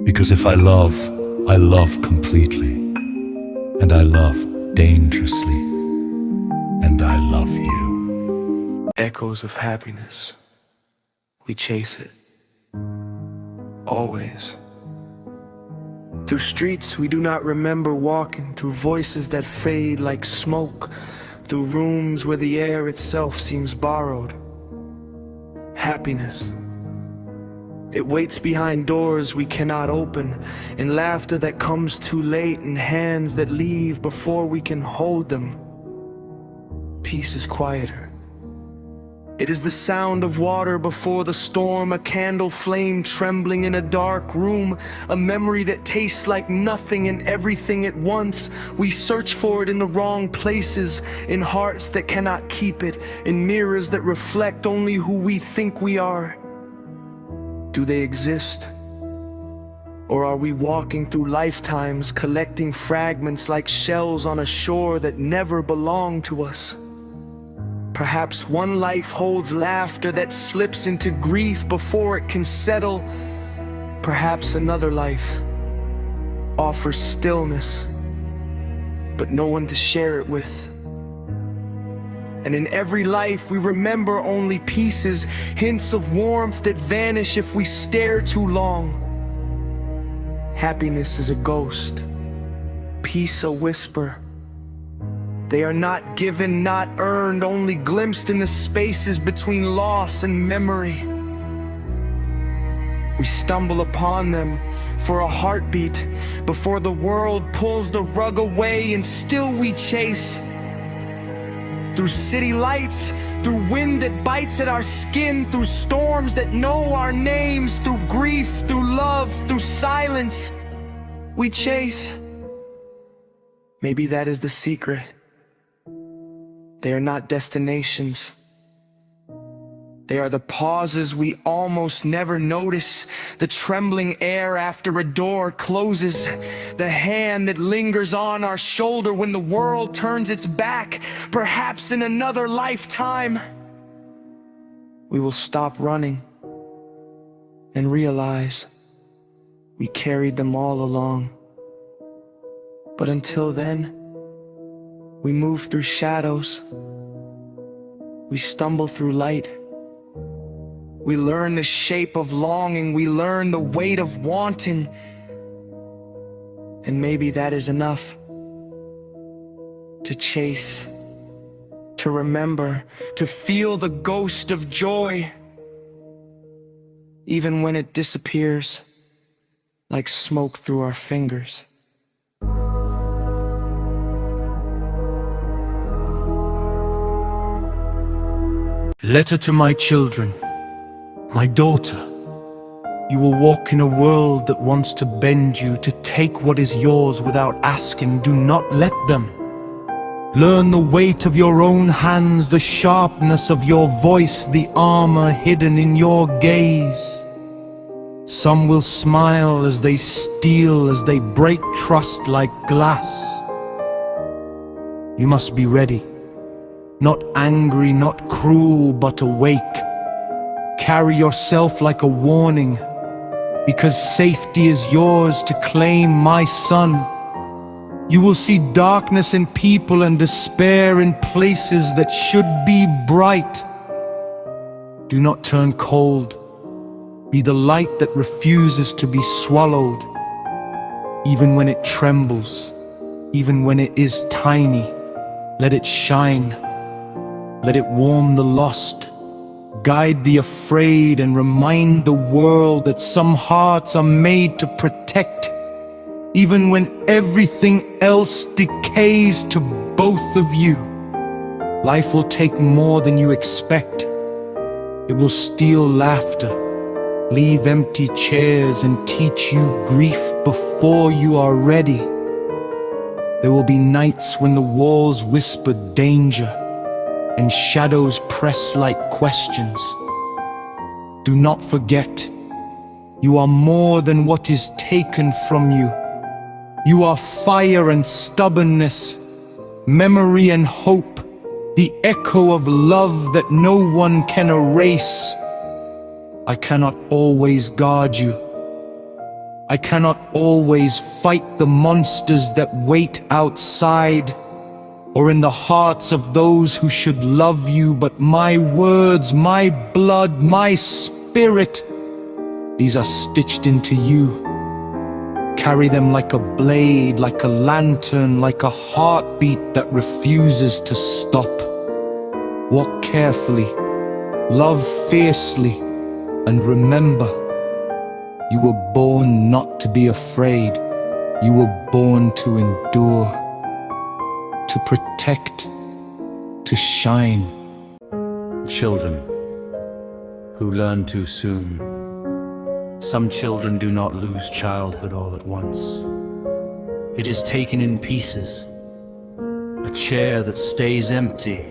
Because if I love completely, and I love dangerously, and I love you. Echoes of happiness, we chase it, always. Through streets we do not remember walking, through voices that fade like smoke, through rooms where the air itself seems borrowed. Happiness, it waits behind doors we cannot open, in laughter that comes too late, in hands that leave before we can hold them. Peace is quieter. It is the sound of water before the storm, a candle flame trembling in a dark room, a memory that tastes like nothing and everything at once. We search for it in the wrong places, in hearts that cannot keep it, in mirrors that reflect only who we think we are. Do they exist? Or are we walking through lifetimes, collecting fragments like shells on a shore that never belonged to us? Perhaps one life holds laughter that slips into grief before it can settle. Perhaps another life offers stillness, but no one to share it with. And in every life we remember only pieces, hints of warmth that vanish if we stare too long. Happiness is a ghost, peace a whisper. They are not given, not earned, only glimpsed in the spaces between loss and memory. We stumble upon them for a heartbeat before the world pulls the rug away, and still we chase. Through city lights, through wind that bites at our skin, through storms that know our names, through grief, through love, through silence, we chase. Maybe that is the secret. They are not destinations. They are the pauses we almost never notice, the trembling air after a door closes, the hand that lingers on our shoulder when the world turns its back. Perhaps in another lifetime, we will stop running and realize We carried them all along. But until then, we move through shadows. We stumble through light. We learn the shape of longing. We learn the weight of wanting. And maybe that is enough. To chase, to remember, to feel the ghost of joy. Even when it disappears, like smoke through our fingers. Letter to my children, my daughter. You will walk in a world that wants to bend you, to take what is yours without asking. Do not let them. Learn the weight of your own hands, the sharpness of your voice, the armor hidden in your gaze. Some will smile as they steal, as they break trust like glass. You must be ready. Not angry, not cruel, but awake. Carry yourself like a warning, because safety is yours to claim, my son. You will see darkness in people and despair in places that should be bright. Do not turn cold. Be the light that refuses to be swallowed, even when it trembles, even when it is tiny. Let it shine. Let it warm the lost, guide the afraid, and remind the world that some hearts are made to protect, even when everything else decays to both of you. Life will take more than you expect. It will steal laughter, leave empty chairs, and teach you grief before you are ready. There will be nights when the walls whisper danger, and shadows press like questions. Do not forget, you are more than what is taken from you. You are fire and stubbornness, memory and hope, the echo of love that no one can erase. I cannot always guard you. I cannot always fight the monsters that wait outside or in the hearts of those who should love you, but my words, my blood, my spirit, these are stitched into you. Carry them like a blade, like a lantern, like a heartbeat that refuses to stop. Walk carefully, love fiercely, and remember, you were born not to be afraid. You were born to endure, to protect, to shine. Children who learn too soon. Some children do not lose childhood all at once. It is taken in pieces. A chair that stays empty,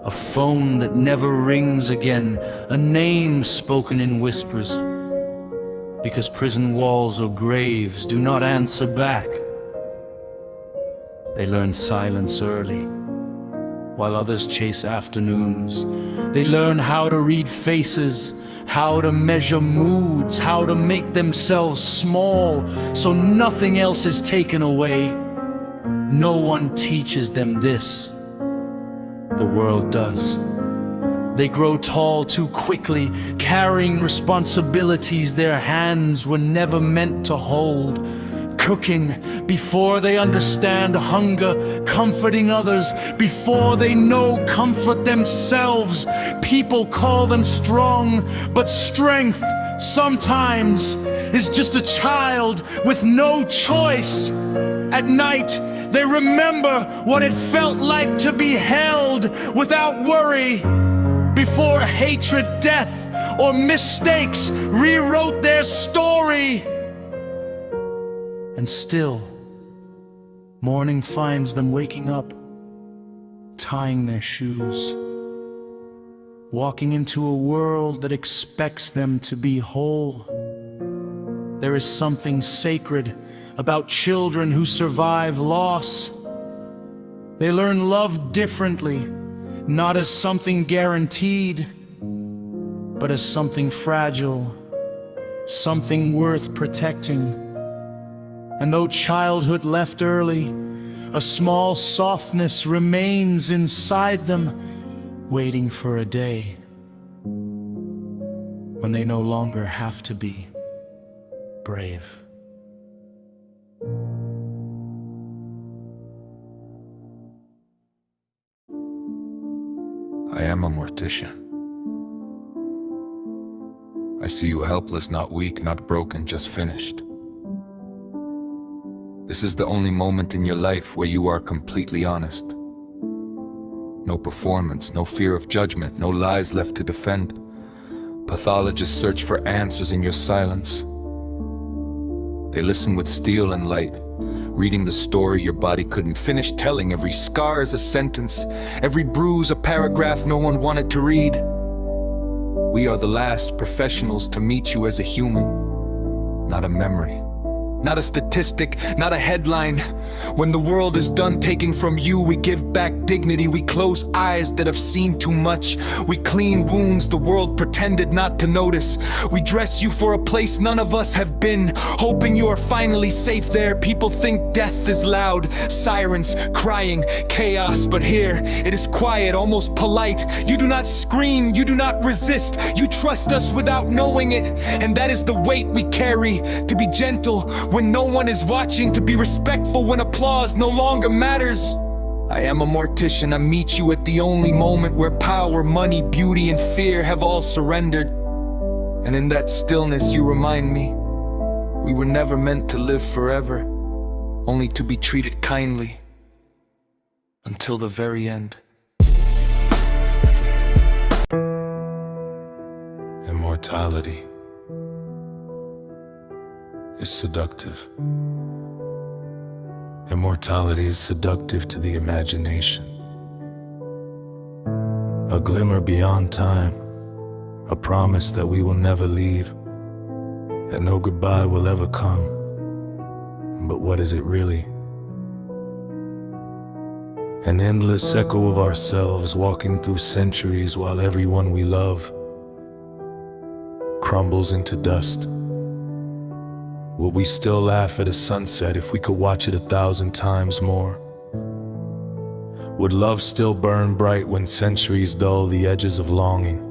a phone that never rings again, a name spoken in whispers. Because prison walls or graves do not answer back. They learn silence early, while others chase afternoons. They learn how to read faces, how to measure moods, how to make themselves small so nothing else is taken away. No one teaches them this. The world does. They grow tall too quickly, carrying responsibilities their hands were never meant to hold. Cooking before they understand hunger, comforting others before they know comfort themselves. People call them strong, but strength sometimes is just a child with no choice. At night, they remember what it felt like to be held without worry, before hatred, death, or mistakes rewrote their story. And still, morning finds them waking up, tying their shoes, walking into a world that expects them to be whole. There is something sacred about children who survive loss. They learn love differently, not as something guaranteed, but as something fragile, something worth protecting. And though childhood left early, a small softness remains inside them, waiting for a day when they no longer have to be brave. I am a mortician. I see you helpless, not weak, not broken, just finished. This is the only moment in your life where you are completely honest. No performance, no fear of judgment, no lies left to defend. Pathologists search for answers in your silence. They listen with steel and light, reading the story your body couldn't finish telling. Every scar is a sentence, every bruise a paragraph no one wanted to read. We are the last professionals to meet you as a human, not a memory. Not a statistic, not a headline. When the world is done taking from you, we give back dignity. We close eyes that have seen too much. We clean wounds the world pretended not to notice. We dress you for a place none of us have been, hoping you are finally safe there. People think death is loud, sirens, crying, chaos. But here, it is quiet, almost polite. You do not scream, you do not resist. You trust us without knowing it. And that is the weight we carry, to be gentle when no one is watching, to be respectful when applause no longer matters. I am a mortician. I meet you at the only moment where power, money, beauty, and fear have all surrendered. And in that stillness you remind me, we were never meant to live forever, only to be treated kindly until the very end. Immortality is seductive. Immortality is seductive to the imagination. A glimmer beyond time, a promise that we will never leave, that no goodbye will ever come. But what is it really? An endless echo of ourselves walking through centuries while everyone we love crumbles into dust. Would we still laugh at a sunset if we could watch it 1,000 times more? Would love still burn bright when centuries dull the edges of longing?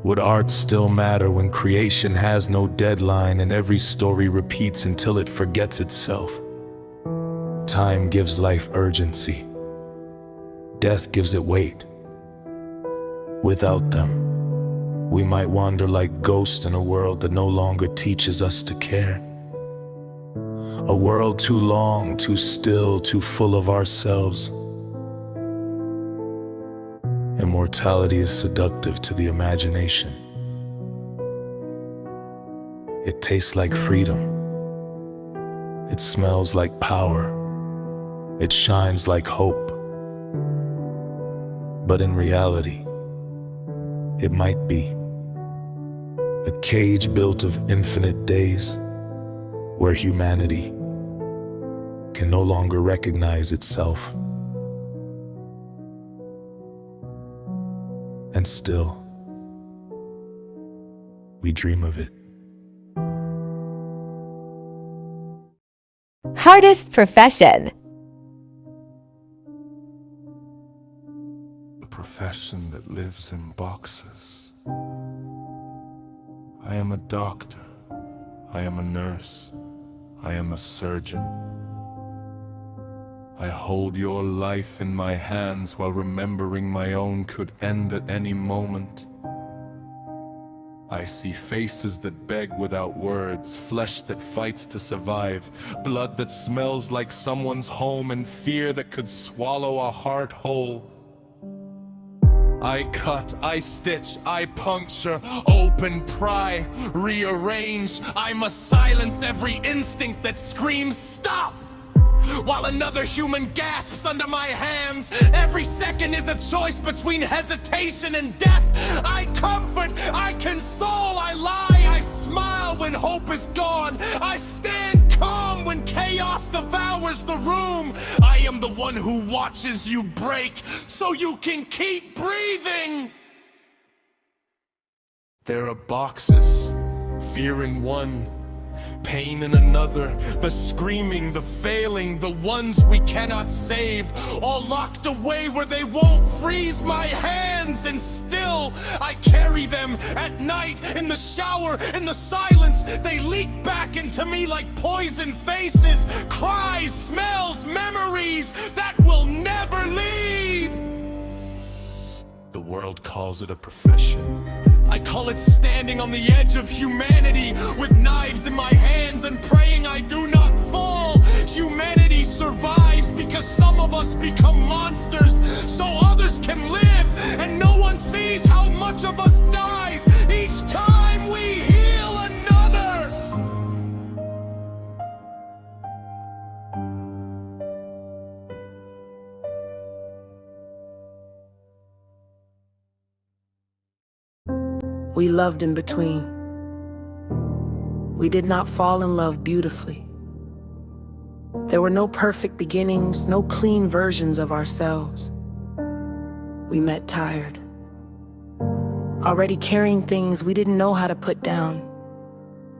Would art still matter when creation has no deadline and every story repeats until it forgets itself? Time gives life urgency. Death gives it weight. Without them, we might wander like ghosts in a world that no longer teaches us to care. A world too long, too still, too full of ourselves. Immortality is seductive to the imagination. It tastes like freedom. It smells like power. It shines like hope. But in reality, it might be a cage built of infinite days where humanity can no longer recognize itself. And still, we dream of it. Hardest profession. The profession that lives in boxes. I am a doctor. I am a nurse. I am a surgeon. I hold your life in my hands while remembering my own could end at any moment. I see faces that beg without words, flesh that fights to survive, blood that smells like someone's home, and fear that could swallow a heart whole. I cut, I stitch, I puncture, open, pry, rearrange. I must silence every instinct that screams stop, while another human gasps under my hands. Every second is a choice between hesitation and death. I comfort, I console, I lie, I smile when hope is gone. I stand calm when chaos devours the room. I am the one who watches you break so you can keep breathing. There are boxes Fear in one, pain in another, the screaming, the failing, the ones we cannot save, all locked away where they won't freeze my hands, and still I carry them at night, in the shower, in the silence. They leak back into me like poison faces, cries, smells, memories that will never leave. The world calls it a profession. I call it standing on the edge of humanity, with knives in my hands and praying I do not fall. Humanity survives because some of us become monsters, so others can live, and no one sees how much of us dies each time we heal another. We loved in between. We did not fall in love beautifully. There were no perfect beginnings, no clean versions of ourselves. We met tired, already carrying things we didn't know how to put down.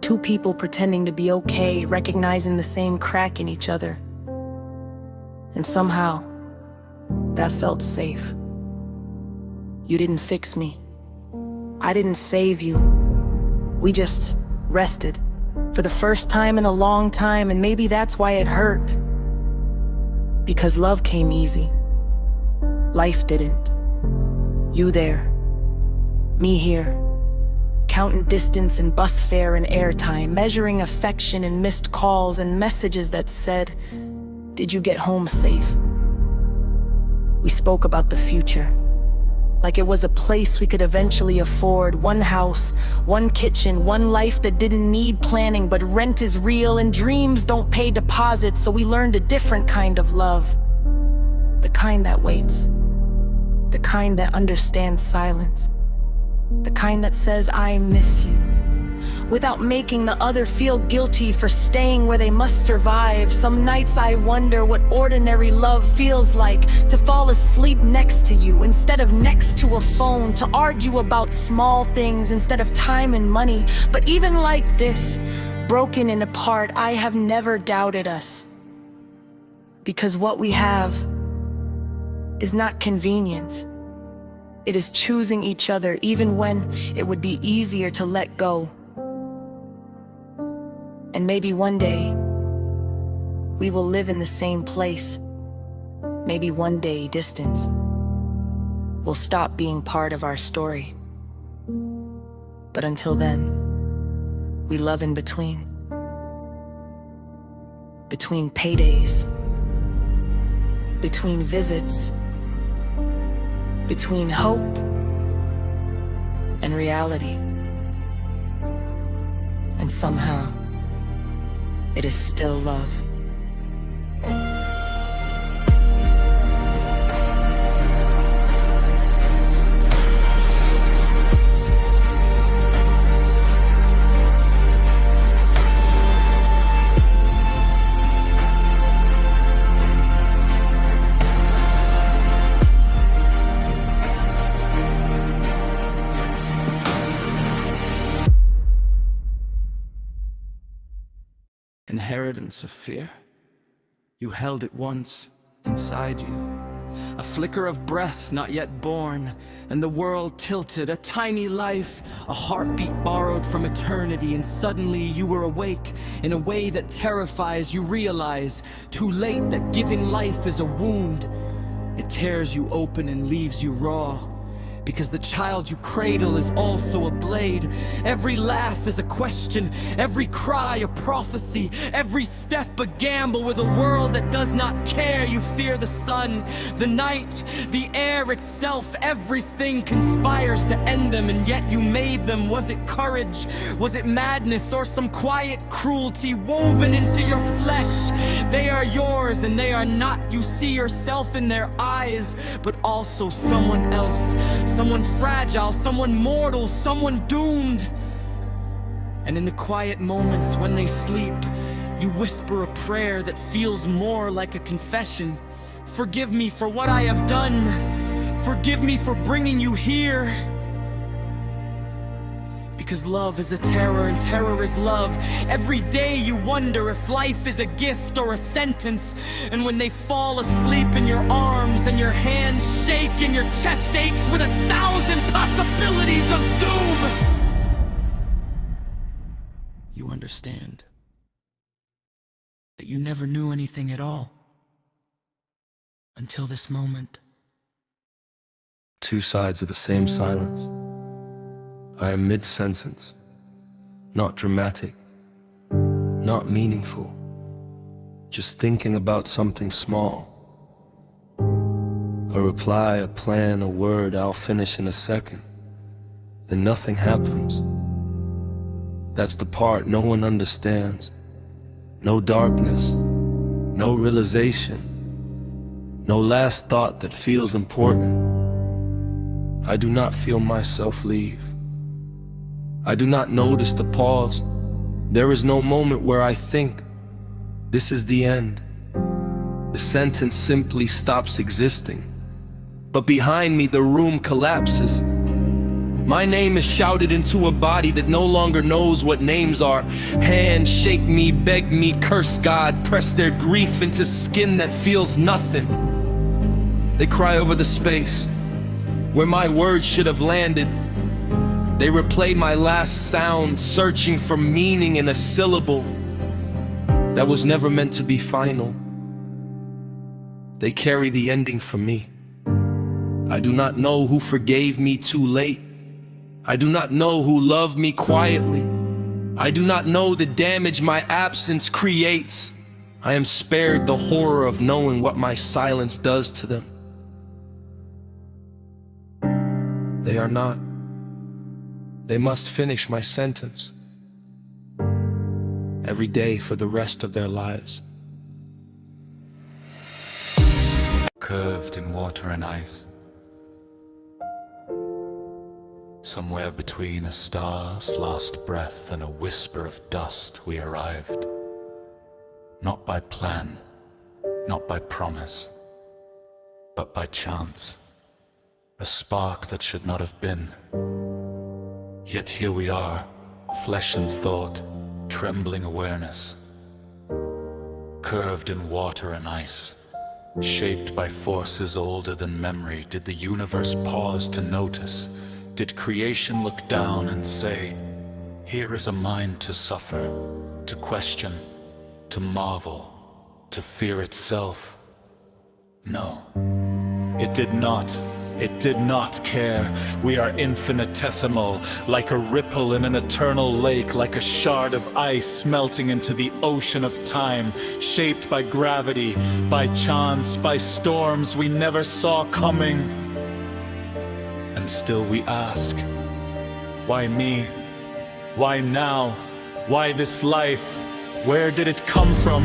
Two people pretending to be okay, recognizing the same crack in each other. And somehow, that felt safe. You didn't fix me. I didn't save you. We just rested for the first time in a long time, and maybe that's why it hurt. Because love came easy. Life didn't. You there, me here, counting distance and bus fare and airtime, measuring affection and missed calls and messages that said, "Did you get home safe?" We spoke about the future, like it was a place we could eventually afford. One house, one kitchen, one life that didn't need planning, but rent is real and dreams don't pay deposits. So we learned a different kind of love. The kind that waits. The kind that understands silence. The kind that says, "I miss you," without making the other feel guilty for staying where they must survive. Some nights I wonder what ordinary love feels like, to fall asleep next to you instead of next to a phone, to argue about small things instead of time and money. But even like this, broken and apart, I have never doubted us. Because what we have is not convenience. It is choosing each other even when it would be easier to let go. And maybe one day, we will live in the same place. Maybe one day, distance will stop being part of our story. But until then, we love in between. Between paydays. Between visits. Between hope and reality. And somehow, it is still love. Inheritance of fear. You held it once inside you. A flicker of breath not yet born, and the world tilted, a tiny life, a heartbeat borrowed from eternity, and suddenly you were awake in a way that terrifies. You realize, too late, that giving life is a wound. It tears you open and leaves you raw. Because the child you cradle is also a blade. Every laugh is a question, every cry a prophecy, every step a gamble with a world that does not care. You fear the sun, the night, the air itself. Everything conspires to end them, and yet you made them. Was it courage? Was it madness? Or some quiet cruelty woven into your flesh? They are yours and they are not. You see yourself in their eyes, but also someone else. Someone fragile, someone mortal, someone doomed. And in the quiet moments when they sleep, you whisper a prayer that feels more like a confession. Forgive me for what I have done. Forgive me for bringing you here. Because love is a terror and terror is love. Every day you wonder if life is a gift or a sentence. And when they fall asleep in your arms and your hands shake and your chest aches with 1,000 possibilities of doom, you understand that you never knew anything at all until this moment. Two sides of the same silence. I am mid-sentence, not dramatic, not meaningful, just thinking about something small. A reply, a plan, a word I'll finish in a second. Then nothing happens. That's the part no one understands. No darkness, no realization, no last thought that feels important. I do not feel myself leave. I do not notice the pause. There is no moment where I think, this is the end. The sentence simply stops existing. But behind me, the room collapses. My name is shouted into a body that no longer knows what names are. Hands shake me, beg me, curse God, press their grief into skin that feels nothing. They cry over the space where my words should have landed. They replay my last sound, searching for meaning in a syllable that was never meant to be final. They carry the ending for me. I do not know who forgave me too late. I do not know who loved me quietly. I do not know the damage my absence creates. I am spared the horror of knowing what my silence does to them. They are not. They must finish my sentence every day for the rest of their lives. Curved in water and ice, somewhere between a star's last breath and a whisper of dust we arrived. Not by plan, not by promise, but by chance. A spark that should not have been. Yet here we are, flesh and thought, trembling awareness. Curved in water and ice, shaped by forces older than memory. Did the universe pause to notice? Did creation look down and say, here is a mind to suffer, to question, to marvel, to fear itself? No, it did not. It did not care. We are infinitesimal, like a ripple in an eternal lake, like a shard of ice melting into the ocean of time, shaped by gravity, by chance, by storms we never saw coming. And still we ask, why me? Why now? Why this life? Where did it come from?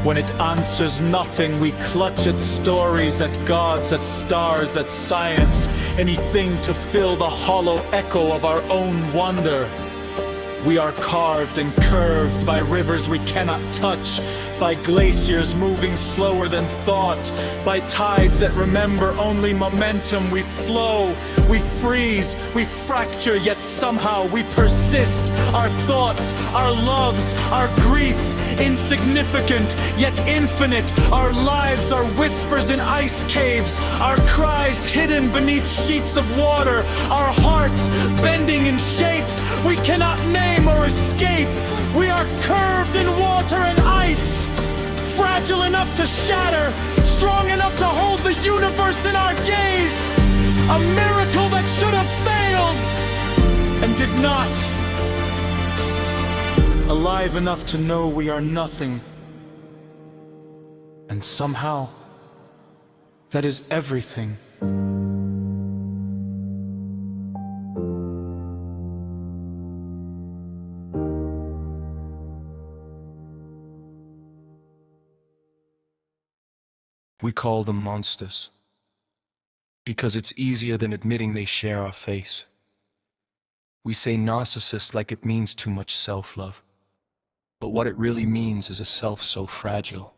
When it answers nothing, we clutch at stories, at gods, at stars, at science, anything to fill the hollow echo of our own wonder. We are carved and curved by rivers we cannot touch, by glaciers moving slower than thought, by tides that remember only momentum. We flow, we freeze, we fracture, yet somehow we persist. Our thoughts, our loves, our grief, insignificant yet infinite. Our lives are whispers in ice caves, our cries hidden beneath sheets of water, our hearts bending in shapes we cannot name or escape. We are curved in water and ice, fragile enough to shatter, strong enough to hold the universe in our gaze. A miracle that should have failed and did not. Alive enough to know we are nothing. And somehow, that is everything. We call them monsters, because it's easier than admitting they share our face. We say narcissist like it means too much self-love. But what it really means is a self so fragile.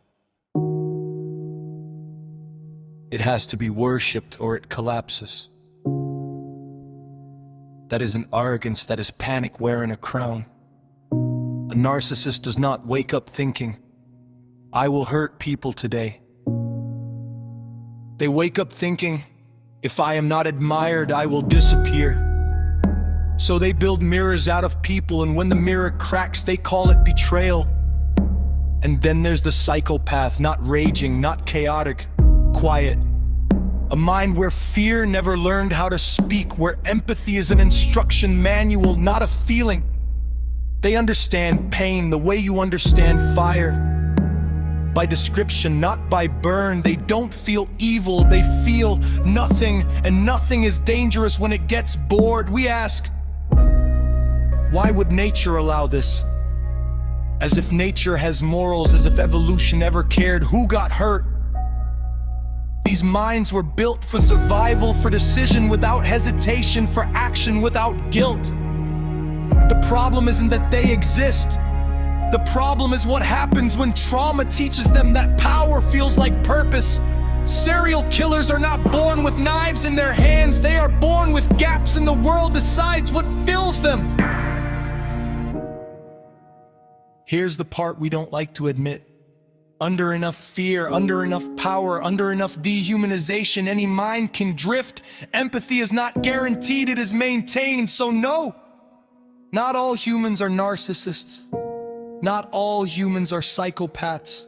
It has to be worshipped or it collapses. That is an arrogance, that is panic wearing a crown. A narcissist does not wake up thinking, I will hurt people today. They wake up thinking, if I am not admired, I will disappear. So they build mirrors out of people, and when the mirror cracks, they call it betrayal. And then there's the psychopath, not raging, not chaotic, quiet. A mind where fear never learned how to speak, where empathy is an instruction manual, not a feeling. They understand pain the way you understand fire. By description, not by burn. They don't feel evil, they feel nothing, and nothing is dangerous when it gets bored. We ask, why would nature allow this? As if nature has morals, as if evolution ever cared who got hurt. These minds were built for survival, for decision without hesitation, for action without guilt. The problem isn't that they exist. The problem is what happens when trauma teaches them that power feels like purpose. Serial killers are not born with knives in their hands. They are born with gaps in the world decides what fills them. Here's the part we don't like to admit. Under enough fear, under enough power, under enough dehumanization, any mind can drift. Empathy is not guaranteed, it is maintained. So no, not all humans are narcissists. Not all humans are psychopaths.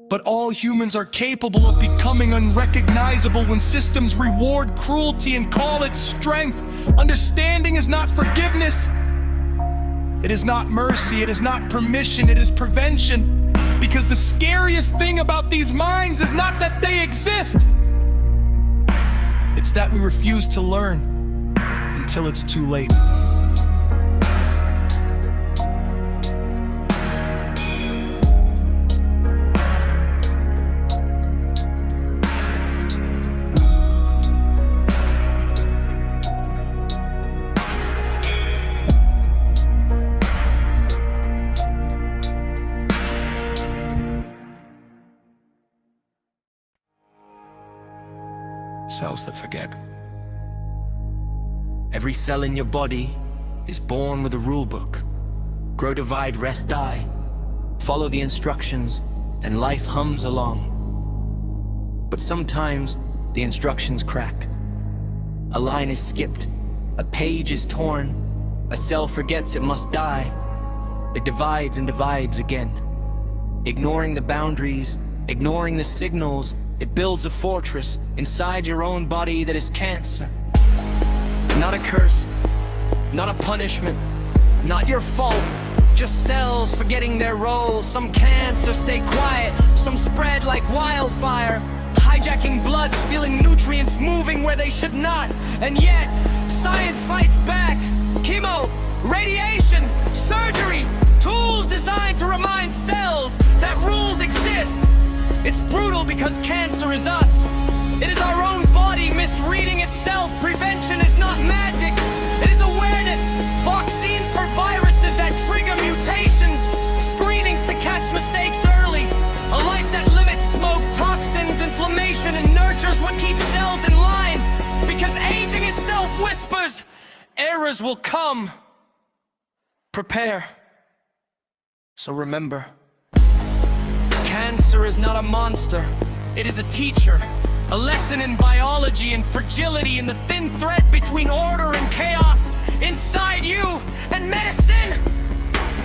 But all humans are capable of becoming unrecognizable when systems reward cruelty and call it strength. Understanding is not forgiveness. It is not mercy, it is not permission, it is prevention. Because the scariest thing about these minds is not that they exist. It's that we refuse to learn until it's too late. Cells that forget. Every cell in your body is born with a rule book. Grow, divide, rest, die. Follow the instructions, and life hums along. But sometimes the instructions crack. A line is skipped, a page is torn, a cell forgets it must die. It divides and divides again. Ignoring the boundaries, ignoring the signals, it builds a fortress inside your own body that is cancer. Not a curse, not a punishment, not your fault. Just cells forgetting their roles. Some cancer stay quiet, some spread like wildfire. Hijacking blood, stealing nutrients, moving where they should not. And yet, science fights back. Chemo, radiation, surgery, tools designed to remind cells that rules exist. It's brutal because cancer is us. It is our own body misreading itself. Prevention is not magic, it is awareness. Vaccines for viruses that trigger mutations. Screenings to catch mistakes early. A life that limits smoke, toxins, inflammation, and nurtures what keeps cells in line. Because aging itself whispers, errors will come. Prepare. So remember, cancer is not a monster, it is a teacher. A lesson in biology and fragility, in the thin thread between order and chaos inside you and medicine.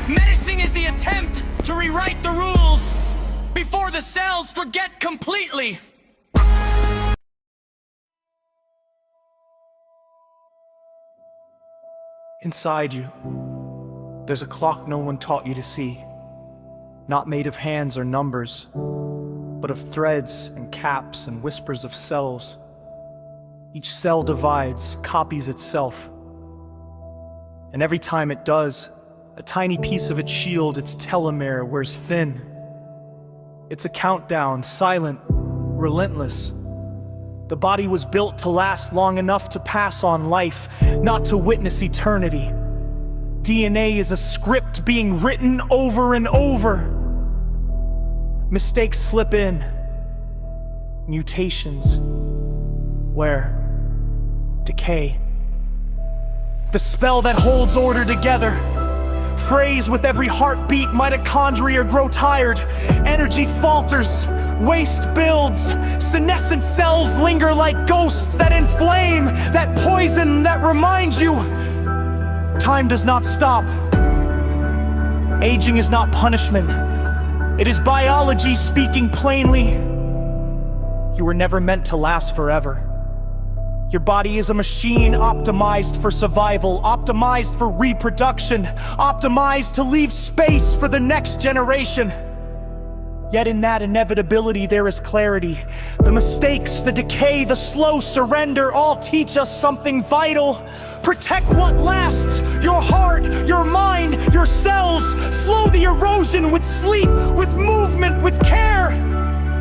Medicine is the attempt to rewrite the rules before the cells forget completely. Inside you, there's a clock no one taught you to see. Not made of hands or numbers, but of threads and caps and whispers of cells. Each cell divides, copies itself. And every time it does, a tiny piece of its shield, its telomere, wears thin. It's a countdown, silent, relentless. The body was built to last long enough to pass on life, not to witness eternity. DNA is a script being written over and over. Mistakes slip in. Mutations. Where? Decay. the spell that holds order together. Phrase with every heartbeat, mitochondria grow tired, energy falters, waste builds, senescent cells linger like ghosts that inflame, that poison that reminds you time does not stop. Aging is not punishment. It is biology speaking plainly. You were never meant to last forever. Your body is a machine optimized for survival, optimized for reproduction, optimized to leave space for the next generation. Yet in that inevitability there is clarity. The mistakes, the decay, the slow surrender all teach us something vital. Protect what lasts, your heart, your mind, your cells. Slow the erosion with sleep, with movement, with care.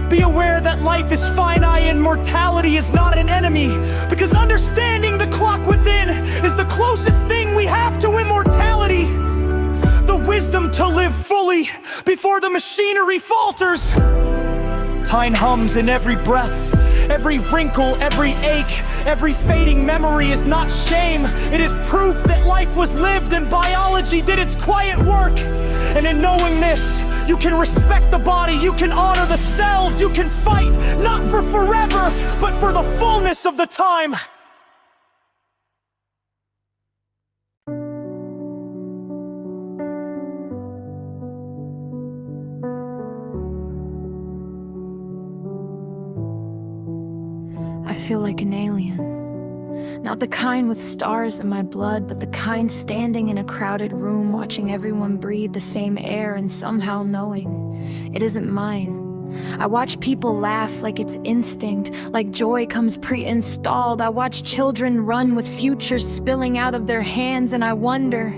Be aware that life is finite and mortality is not an enemy, because understanding the clock within is the closest thing we have to immortality. The wisdom to live fully before the machinery falters. Time hums in every breath, every wrinkle, every ache, every fading memory is not shame. It is proof that life was lived and biology did its quiet work. And in knowing this, you can respect the body, you can honor the cells, you can fight, not for forever, but for the fullness of the time. I feel like an alien. Not the kind with stars in my blood, but the kind standing in a crowded room, watching everyone breathe the same air and somehow knowing it isn't mine. I watch people laugh like it's instinct, like joy comes pre-installed. I watch children run with futures spilling out of their hands, and I wonder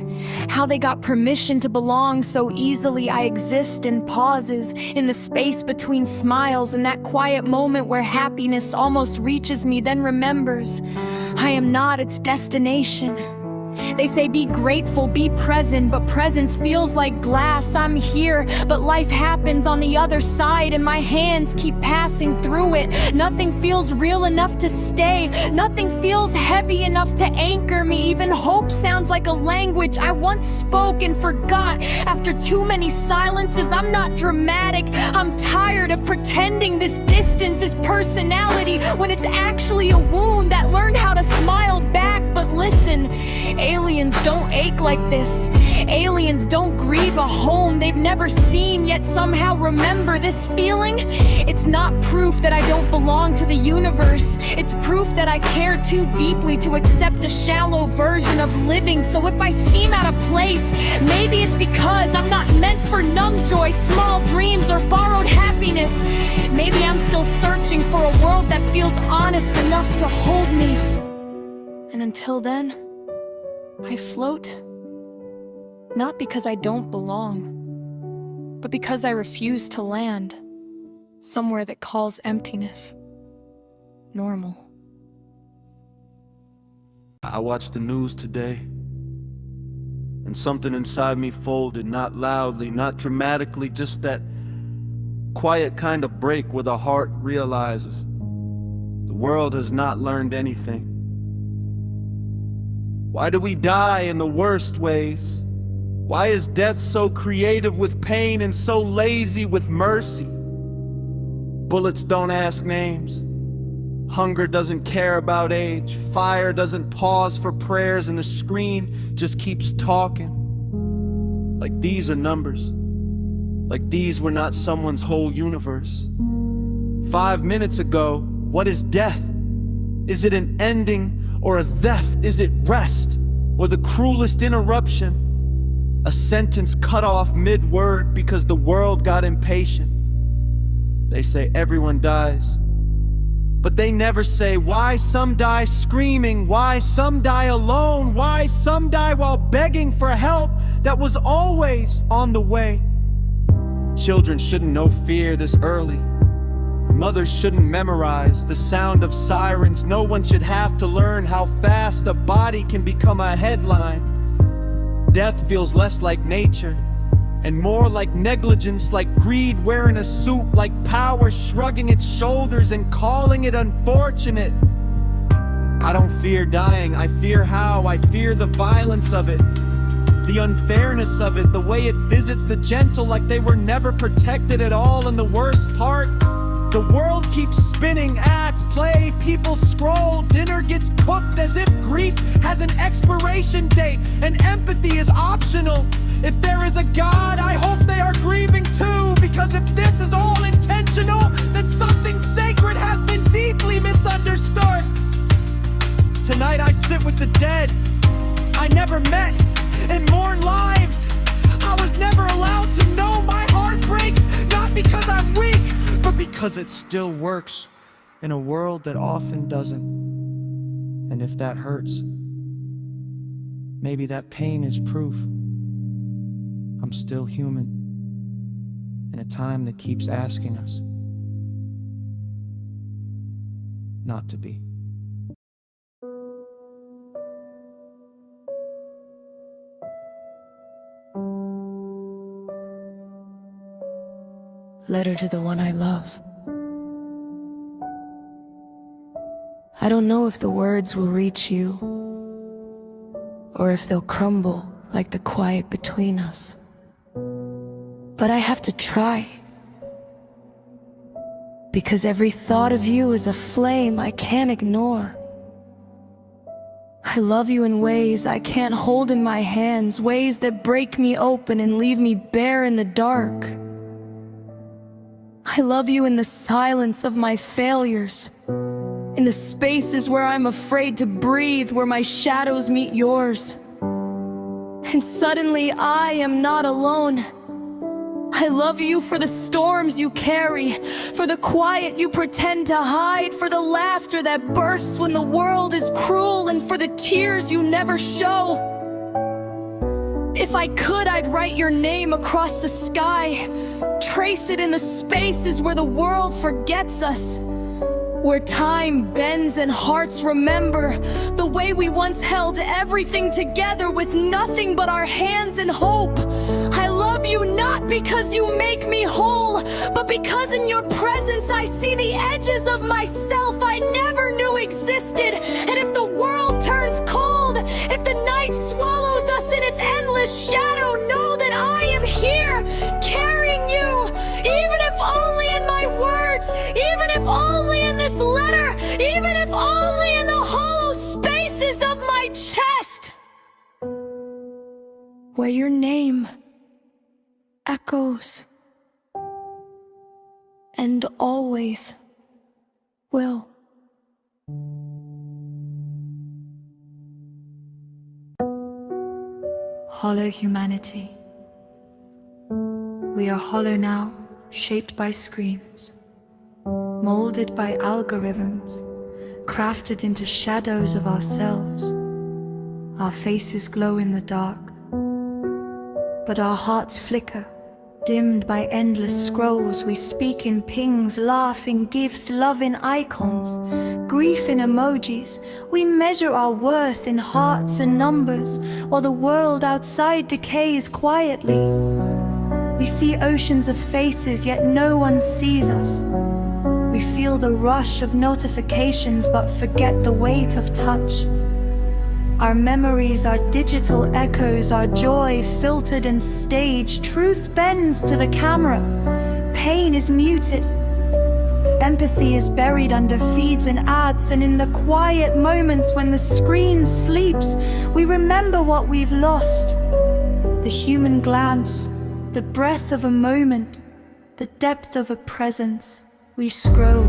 how they got permission to belong so easily. I exist in pauses, in the space between smiles, in that quiet moment where happiness almost reaches me, then remembers I am not its destination. They say be grateful, be present, but presence feels like glass. I'm here, but life happens on the other side, and my hands keep passing through it. Nothing feels real enough to stay. Nothing feels heavy enough to anchor me. Even hope sounds like a language I once spoke and forgot. After too many silences, I'm not dramatic. I'm tired of pretending this distance is personality when it's actually a wound that learned how to smile back. But listen, aliens don't ache like this. Aliens don't grieve a home they've never seen, yet somehow remember this feeling. It's not proof that I don't belong to the universe. It's proof that I care too deeply to accept a shallow version of living. So if I seem out of place, maybe it's because I'm not meant for numb joy, small dreams, or borrowed happiness. Maybe I'm still searching for a world that feels honest enough to hold me. And until then, I float, not because I don't belong, but because I refuse to land somewhere that calls emptiness normal. I watched the news today, and something inside me folded, not loudly, not dramatically, just that quiet kind of break where the heart realizes the world has not learned anything. Why do we die in the worst ways? Why is death so creative with pain and so lazy with mercy? Bullets don't ask names. Hunger doesn't care about age. Fire doesn't pause for prayers, and the screen just keeps talking. Like these are numbers. Like these were not someone's whole universe. 5 minutes ago, what is death? Is it an ending or a theft? Is it rest or the cruelest interruption? A sentence cut off mid-word because the world got impatient. They say everyone dies, but they never say why some die screaming, why some die alone, why some die while begging for help that was always on the way. Children shouldn't know fear this early. Mothers shouldn't memorize the sound of sirens. No one should have to learn how fast a body can become a headline. Death feels less like nature and more like negligence, like greed wearing a suit, like power shrugging its shoulders and calling it unfortunate. I don't fear dying, I fear how. I fear the violence of it, the unfairness of it, the way it visits the gentle like they were never protected at all. And the worst part, the world keeps spinning, acts play, people scroll, dinner gets cooked as if grief has an expiration date and empathy is optional. If there is a God, I hope they are grieving too, because if this is all intentional, then something sacred has been deeply misunderstood. Tonight I sit with the dead I never met and mourn lives I was never allowed to know. My heart breaks, not because I'm weak, but because it still works in a world that often doesn't. And if that hurts, maybe that pain is proof I'm still human in a time that keeps asking us not to be. Letter to the one I love. I don't know if the words will reach you, or if they'll crumble like the quiet between us. But I have to try, because every thought of you is a flame I can't ignore. I love you in ways I can't hold in my hands, ways that break me open and leave me bare in the dark. I love you in the silence of my failures, in the spaces where I'm afraid to breathe, where my shadows meet yours. And suddenly I am not alone. I love you for the storms you carry, for the quiet you pretend to hide, for the laughter that bursts when the world is cruel, and for the tears you never show. If I could, I'd write your name across the sky, trace it in the spaces where the world forgets us, where time bends and hearts remember the way we once held everything together with nothing but our hands and hope. I love you not because you make me whole, but because in your presence I see the edges of myself I never knew existed. And if the world turns cold, if the night swallows us in its endless shadow, know that I am here, carrying you, even if only in my words, even if only in this letter, even if only in the hollow spaces of my chest, where your name echoes and always will. Hollow humanity. We are hollow now, shaped by screams, molded by algorithms, crafted into shadows of ourselves. Our faces glow in the dark, but our hearts flicker, dimmed by endless scrolls. We speak in pings, laugh in gifs, love in icons, grief in emojis. We measure our worth in hearts and numbers, while the world outside decays quietly. We see oceans of faces, yet no one sees us. We feel the rush of notifications, but forget the weight of touch. Our memories are digital echoes, our joy filtered and staged. Truth bends to the camera, pain is muted. Empathy is buried under feeds and ads, and in the quiet moments when the screen sleeps, we remember what we've lost. The human glance, the breath of a moment, the depth of a presence. We scroll,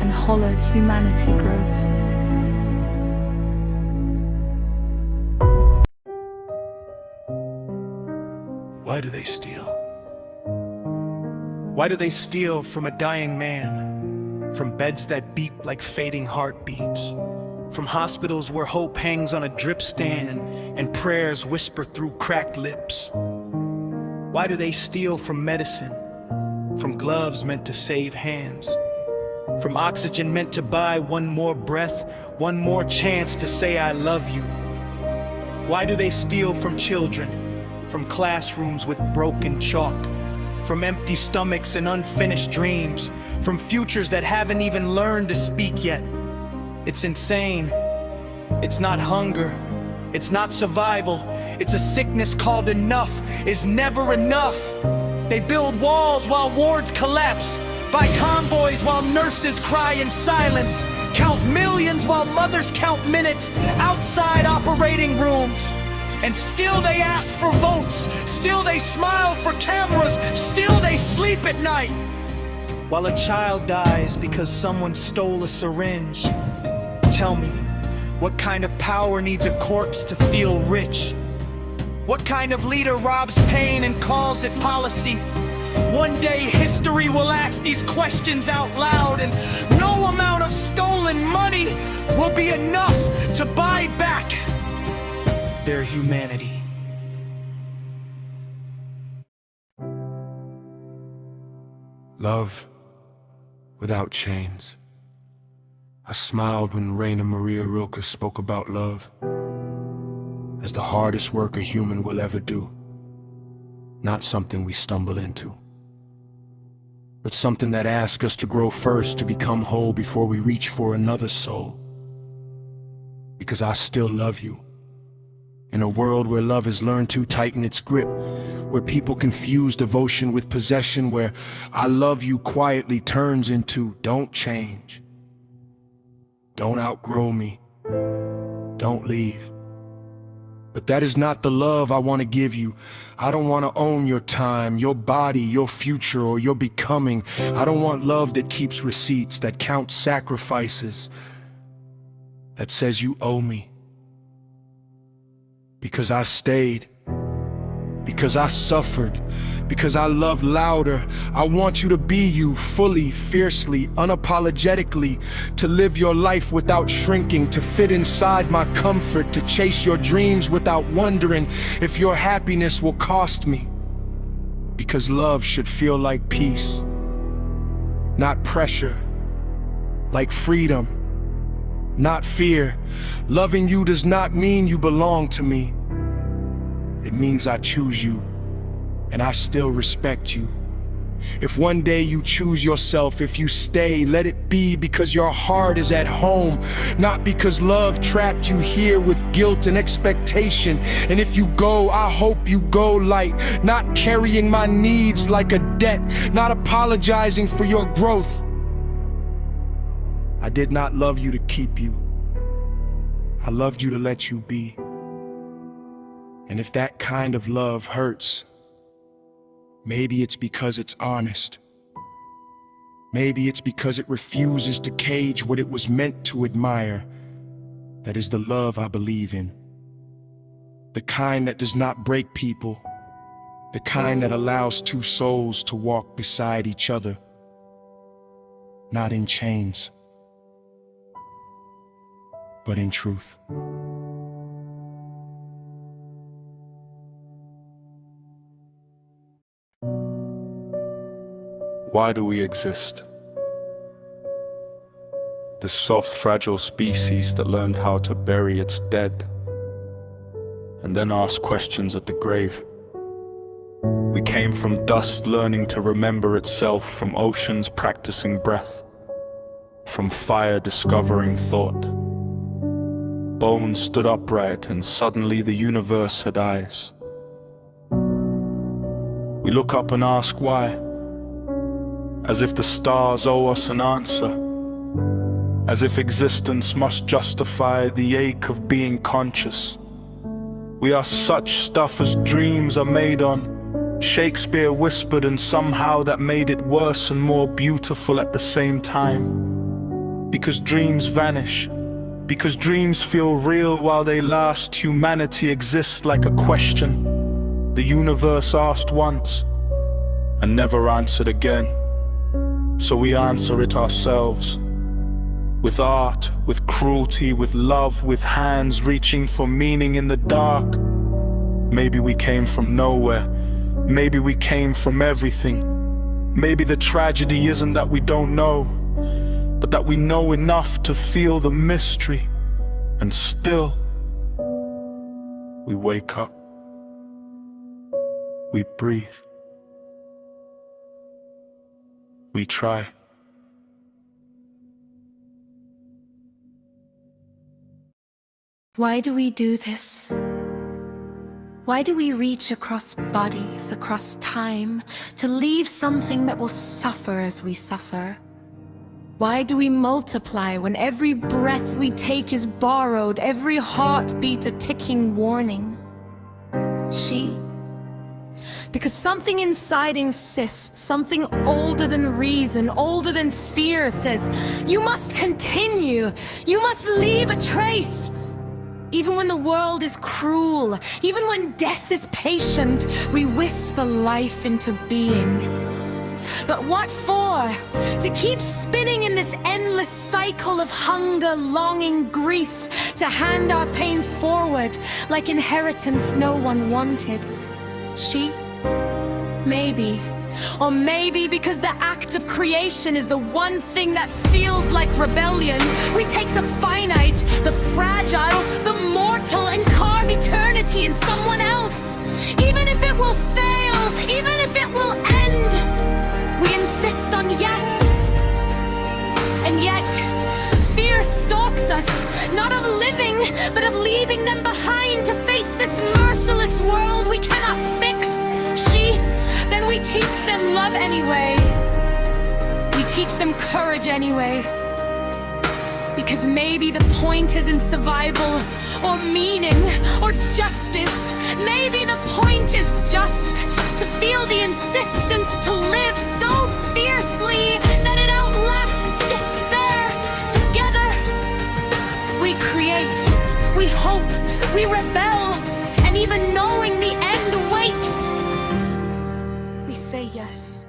and hollow humanity grows. Why do they steal? Why do they steal from a dying man? From beds that beep like fading heartbeats? From hospitals where hope hangs on a drip stand and prayers whisper through cracked lips? Why do they steal from medicine? From gloves meant to save hands? From oxygen meant to buy one more breath, one more chance to say I love you? Why do they steal from children? From classrooms with broken chalk? From empty stomachs and unfinished dreams? From futures that haven't even learned to speak yet? It's insane. It's not hunger. It's not survival. It's a sickness called enough is never enough. They build walls while wards collapse, buy convoys while nurses cry in silence, count millions while mothers count minutes outside operating rooms. And still they ask for votes, still they smile for cameras, still they sleep at night. While a child dies because someone stole a syringe. Tell me, what kind of power needs a corpse to feel rich? What kind of leader robs pain and calls it policy? One day history will ask these questions out loud, and no amount of stolen money will be enough to buy back their humanity. Love without chains. I smiled when Raina Maria Rilke spoke about love as the hardest work a human will ever do. Not something we stumble into, but something that asks us to grow first to become whole before we reach for another soul. Because I still love you. In a world where love has learned to tighten its grip, where people confuse devotion with possession, where I love you quietly turns into don't change, don't outgrow me, don't leave. But that is not the love I want to give you. I don't want to own your time, your body, your future, or your becoming. I don't want love that keeps receipts, that counts sacrifices, that says you owe me. Because I stayed, because I suffered, because I love louder. I want you to be you, fully, fiercely, unapologetically, to live your life without shrinking, to fit inside my comfort, to chase your dreams without wondering if your happiness will cost me. Because love should feel like peace, not pressure, like freedom, not fear. Loving you does not mean you belong to me. It means I choose you, and I still respect you. If one day you choose yourself, if you stay, let it be because your heart is at home, not because love trapped you here with guilt and expectation. And if you go, I hope you go light, not carrying my needs like a debt, not apologizing for your growth. I did not love you to keep you. I loved you to let you be. And if that kind of love hurts, maybe it's because it's honest. Maybe it's because it refuses to cage what it was meant to admire. That is the love I believe in. The kind that does not break people. The kind that allows two souls to walk beside each other. Not in chains, but in truth. Why do we exist? The soft, fragile species that learned how to bury its dead and then ask questions at the grave. We came from dust learning to remember itself, from oceans practicing breath, from fire discovering thought. Bones stood upright and suddenly the universe had eyes. We look up and ask why, as if the stars owe us an answer, as if existence must justify the ache of being conscious. We are such stuff as dreams are made on. Shakespeare whispered, and somehow that made it worse and more beautiful at the same time. Because dreams vanish, because dreams feel real while they last. Humanity exists like a question the universe asked once and never answered again. So we answer it ourselves, with art, with cruelty, with love, with hands reaching for meaning in the dark. Maybe we came from nowhere, maybe we came from everything. Maybe the tragedy isn't that we don't know, but that we know enough to feel the mystery. And still, we wake up, we breathe, we try. Why do we do this? Why do we reach across bodies, across time, to leave something that will suffer as we suffer? Why do we multiply when every breath we take is borrowed, every heartbeat a ticking warning? Because something inside insists, something older than reason, older than fear says, you must continue, you must leave a trace. Even when the world is cruel, even when death is patient, we whisper life into being. But what for? To keep spinning in this endless cycle of hunger, longing, grief, to hand our pain forward like inheritance no one wanted. Maybe. Or maybe because the act of creation is the one thing that feels like rebellion, we take the finite, the fragile, the mortal, and carve eternity in someone else. Even if it will fail, even if it will end, we insist on yes. And yet, fear stalks us, not of living, but of leaving them behind to face this merciless world we cannot fix. Then we teach them love anyway. We teach them courage anyway. Because maybe the point isn't survival, or meaning, or justice. Maybe the point is just to feel the insistence to live so fiercely that it outlasts despair. Together, we create, we hope, we rebel, and even knowing the end waits, we say yes.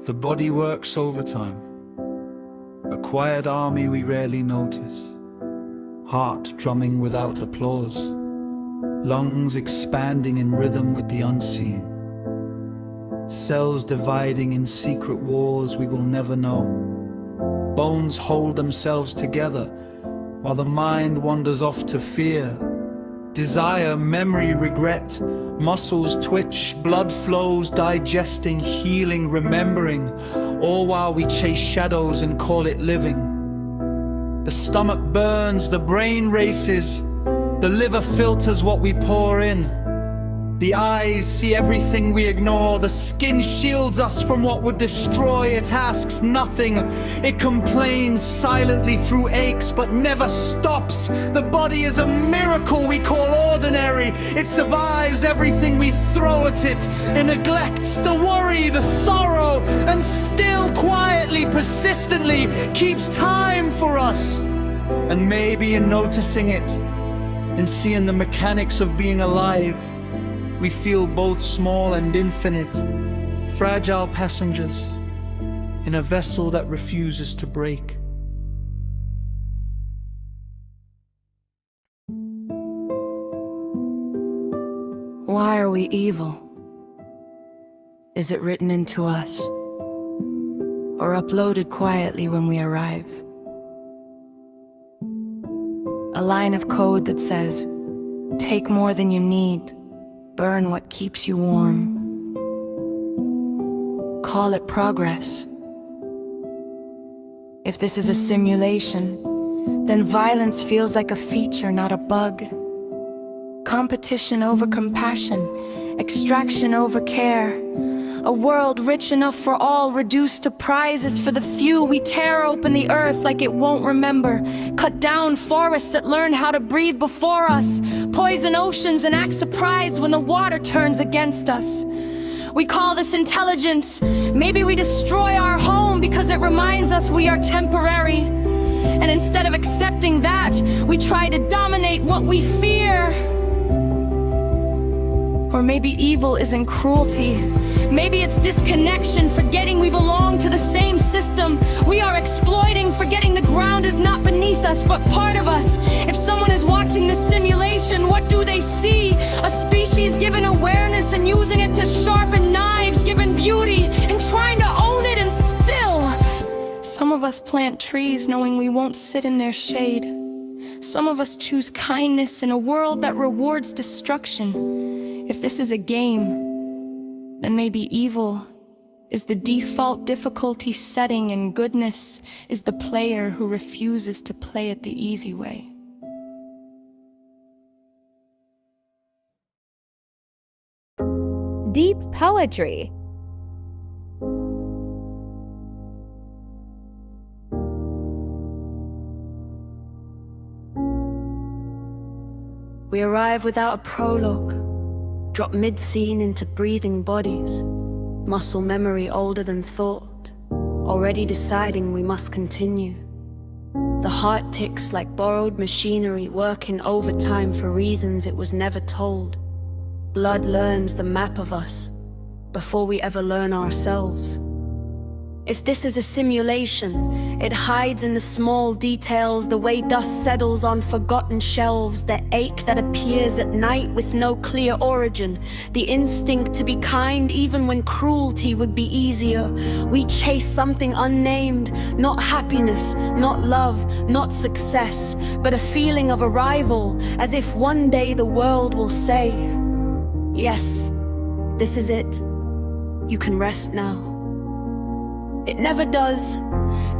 The body works overtime. A quiet army we rarely notice. Heart drumming without applause. Lungs expanding in rhythm with the unseen. Cells dividing in secret wars we will never know. Bones hold themselves together while the mind wanders off to fear. Desire, memory, regret, muscles twitch, blood flows, digesting, healing, remembering, all while we chase shadows and call it living. The stomach burns, the brain races, the liver filters what we pour in. The eyes see everything we ignore, the skin shields us from what would destroy. It asks nothing, it complains silently through aches but never stops. The body is a miracle we call ordinary. It survives everything we throw at it. It neglects the worry, the sorrow, and still quietly, persistently keeps time for us. And maybe in noticing it, in seeing the mechanics of being alive, we feel both small and infinite, fragile passengers in a vessel that refuses to break. Why are we evil? Is it written into us? Or uploaded quietly when we arrive? A line of code that says, take more than you need. Burn what keeps you warm. Call it progress. If this is a simulation, then violence feels like a feature, not a bug. Competition over compassion, extraction over care. A world rich enough for all, reduced to prizes for the few. We tear open the earth like it won't remember. Cut down forests that learned how to breathe before us. Poison oceans and act surprised when the water turns against us. We call this intelligence. Maybe we destroy our home because it reminds us we are temporary. And instead of accepting that, we try to dominate what we fear. Or maybe evil isn't cruelty. Maybe it's disconnection, forgetting we belong to the same system. We are exploiting, forgetting the ground is not beneath us, but part of us. If someone is watching this simulation, what do they see? A species given awareness and using it to sharpen knives, given beauty and trying to own it, and still some of us plant trees knowing we won't sit in their shade. Some of us choose kindness in a world that rewards destruction. If this is a game, then maybe evil is the default difficulty setting, and goodness is the player who refuses to play it the easy way. Deep poetry. We arrive without a prologue, drop mid-scene into breathing bodies, muscle memory older than thought, already deciding we must continue. The heart ticks like borrowed machinery, working overtime for reasons it was never told. Blood learns the map of us before we ever learn ourselves. If this is a simulation, it hides in the small details, the way dust settles on forgotten shelves, the ache that appears at night with no clear origin, the instinct to be kind even when cruelty would be easier. We chase something unnamed, not happiness, not love, not success, but a feeling of arrival, as if one day the world will say, yes, this is it. You can rest now. It never does.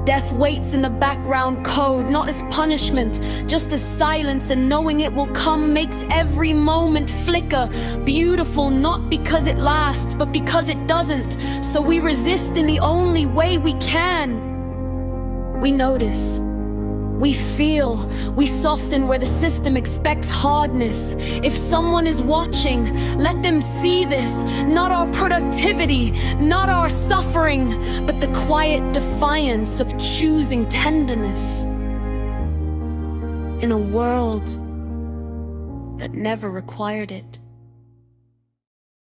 Death waits in the background code, not as punishment, just as silence, and knowing it will come makes every moment flicker. Beautiful not because it lasts, but because it doesn't. So we resist in the only way we can. We notice. We feel, we soften where the system expects hardness. If someone is watching, let them see this. Not our productivity, not our suffering, but the quiet defiance of choosing tenderness. In a world that never required it.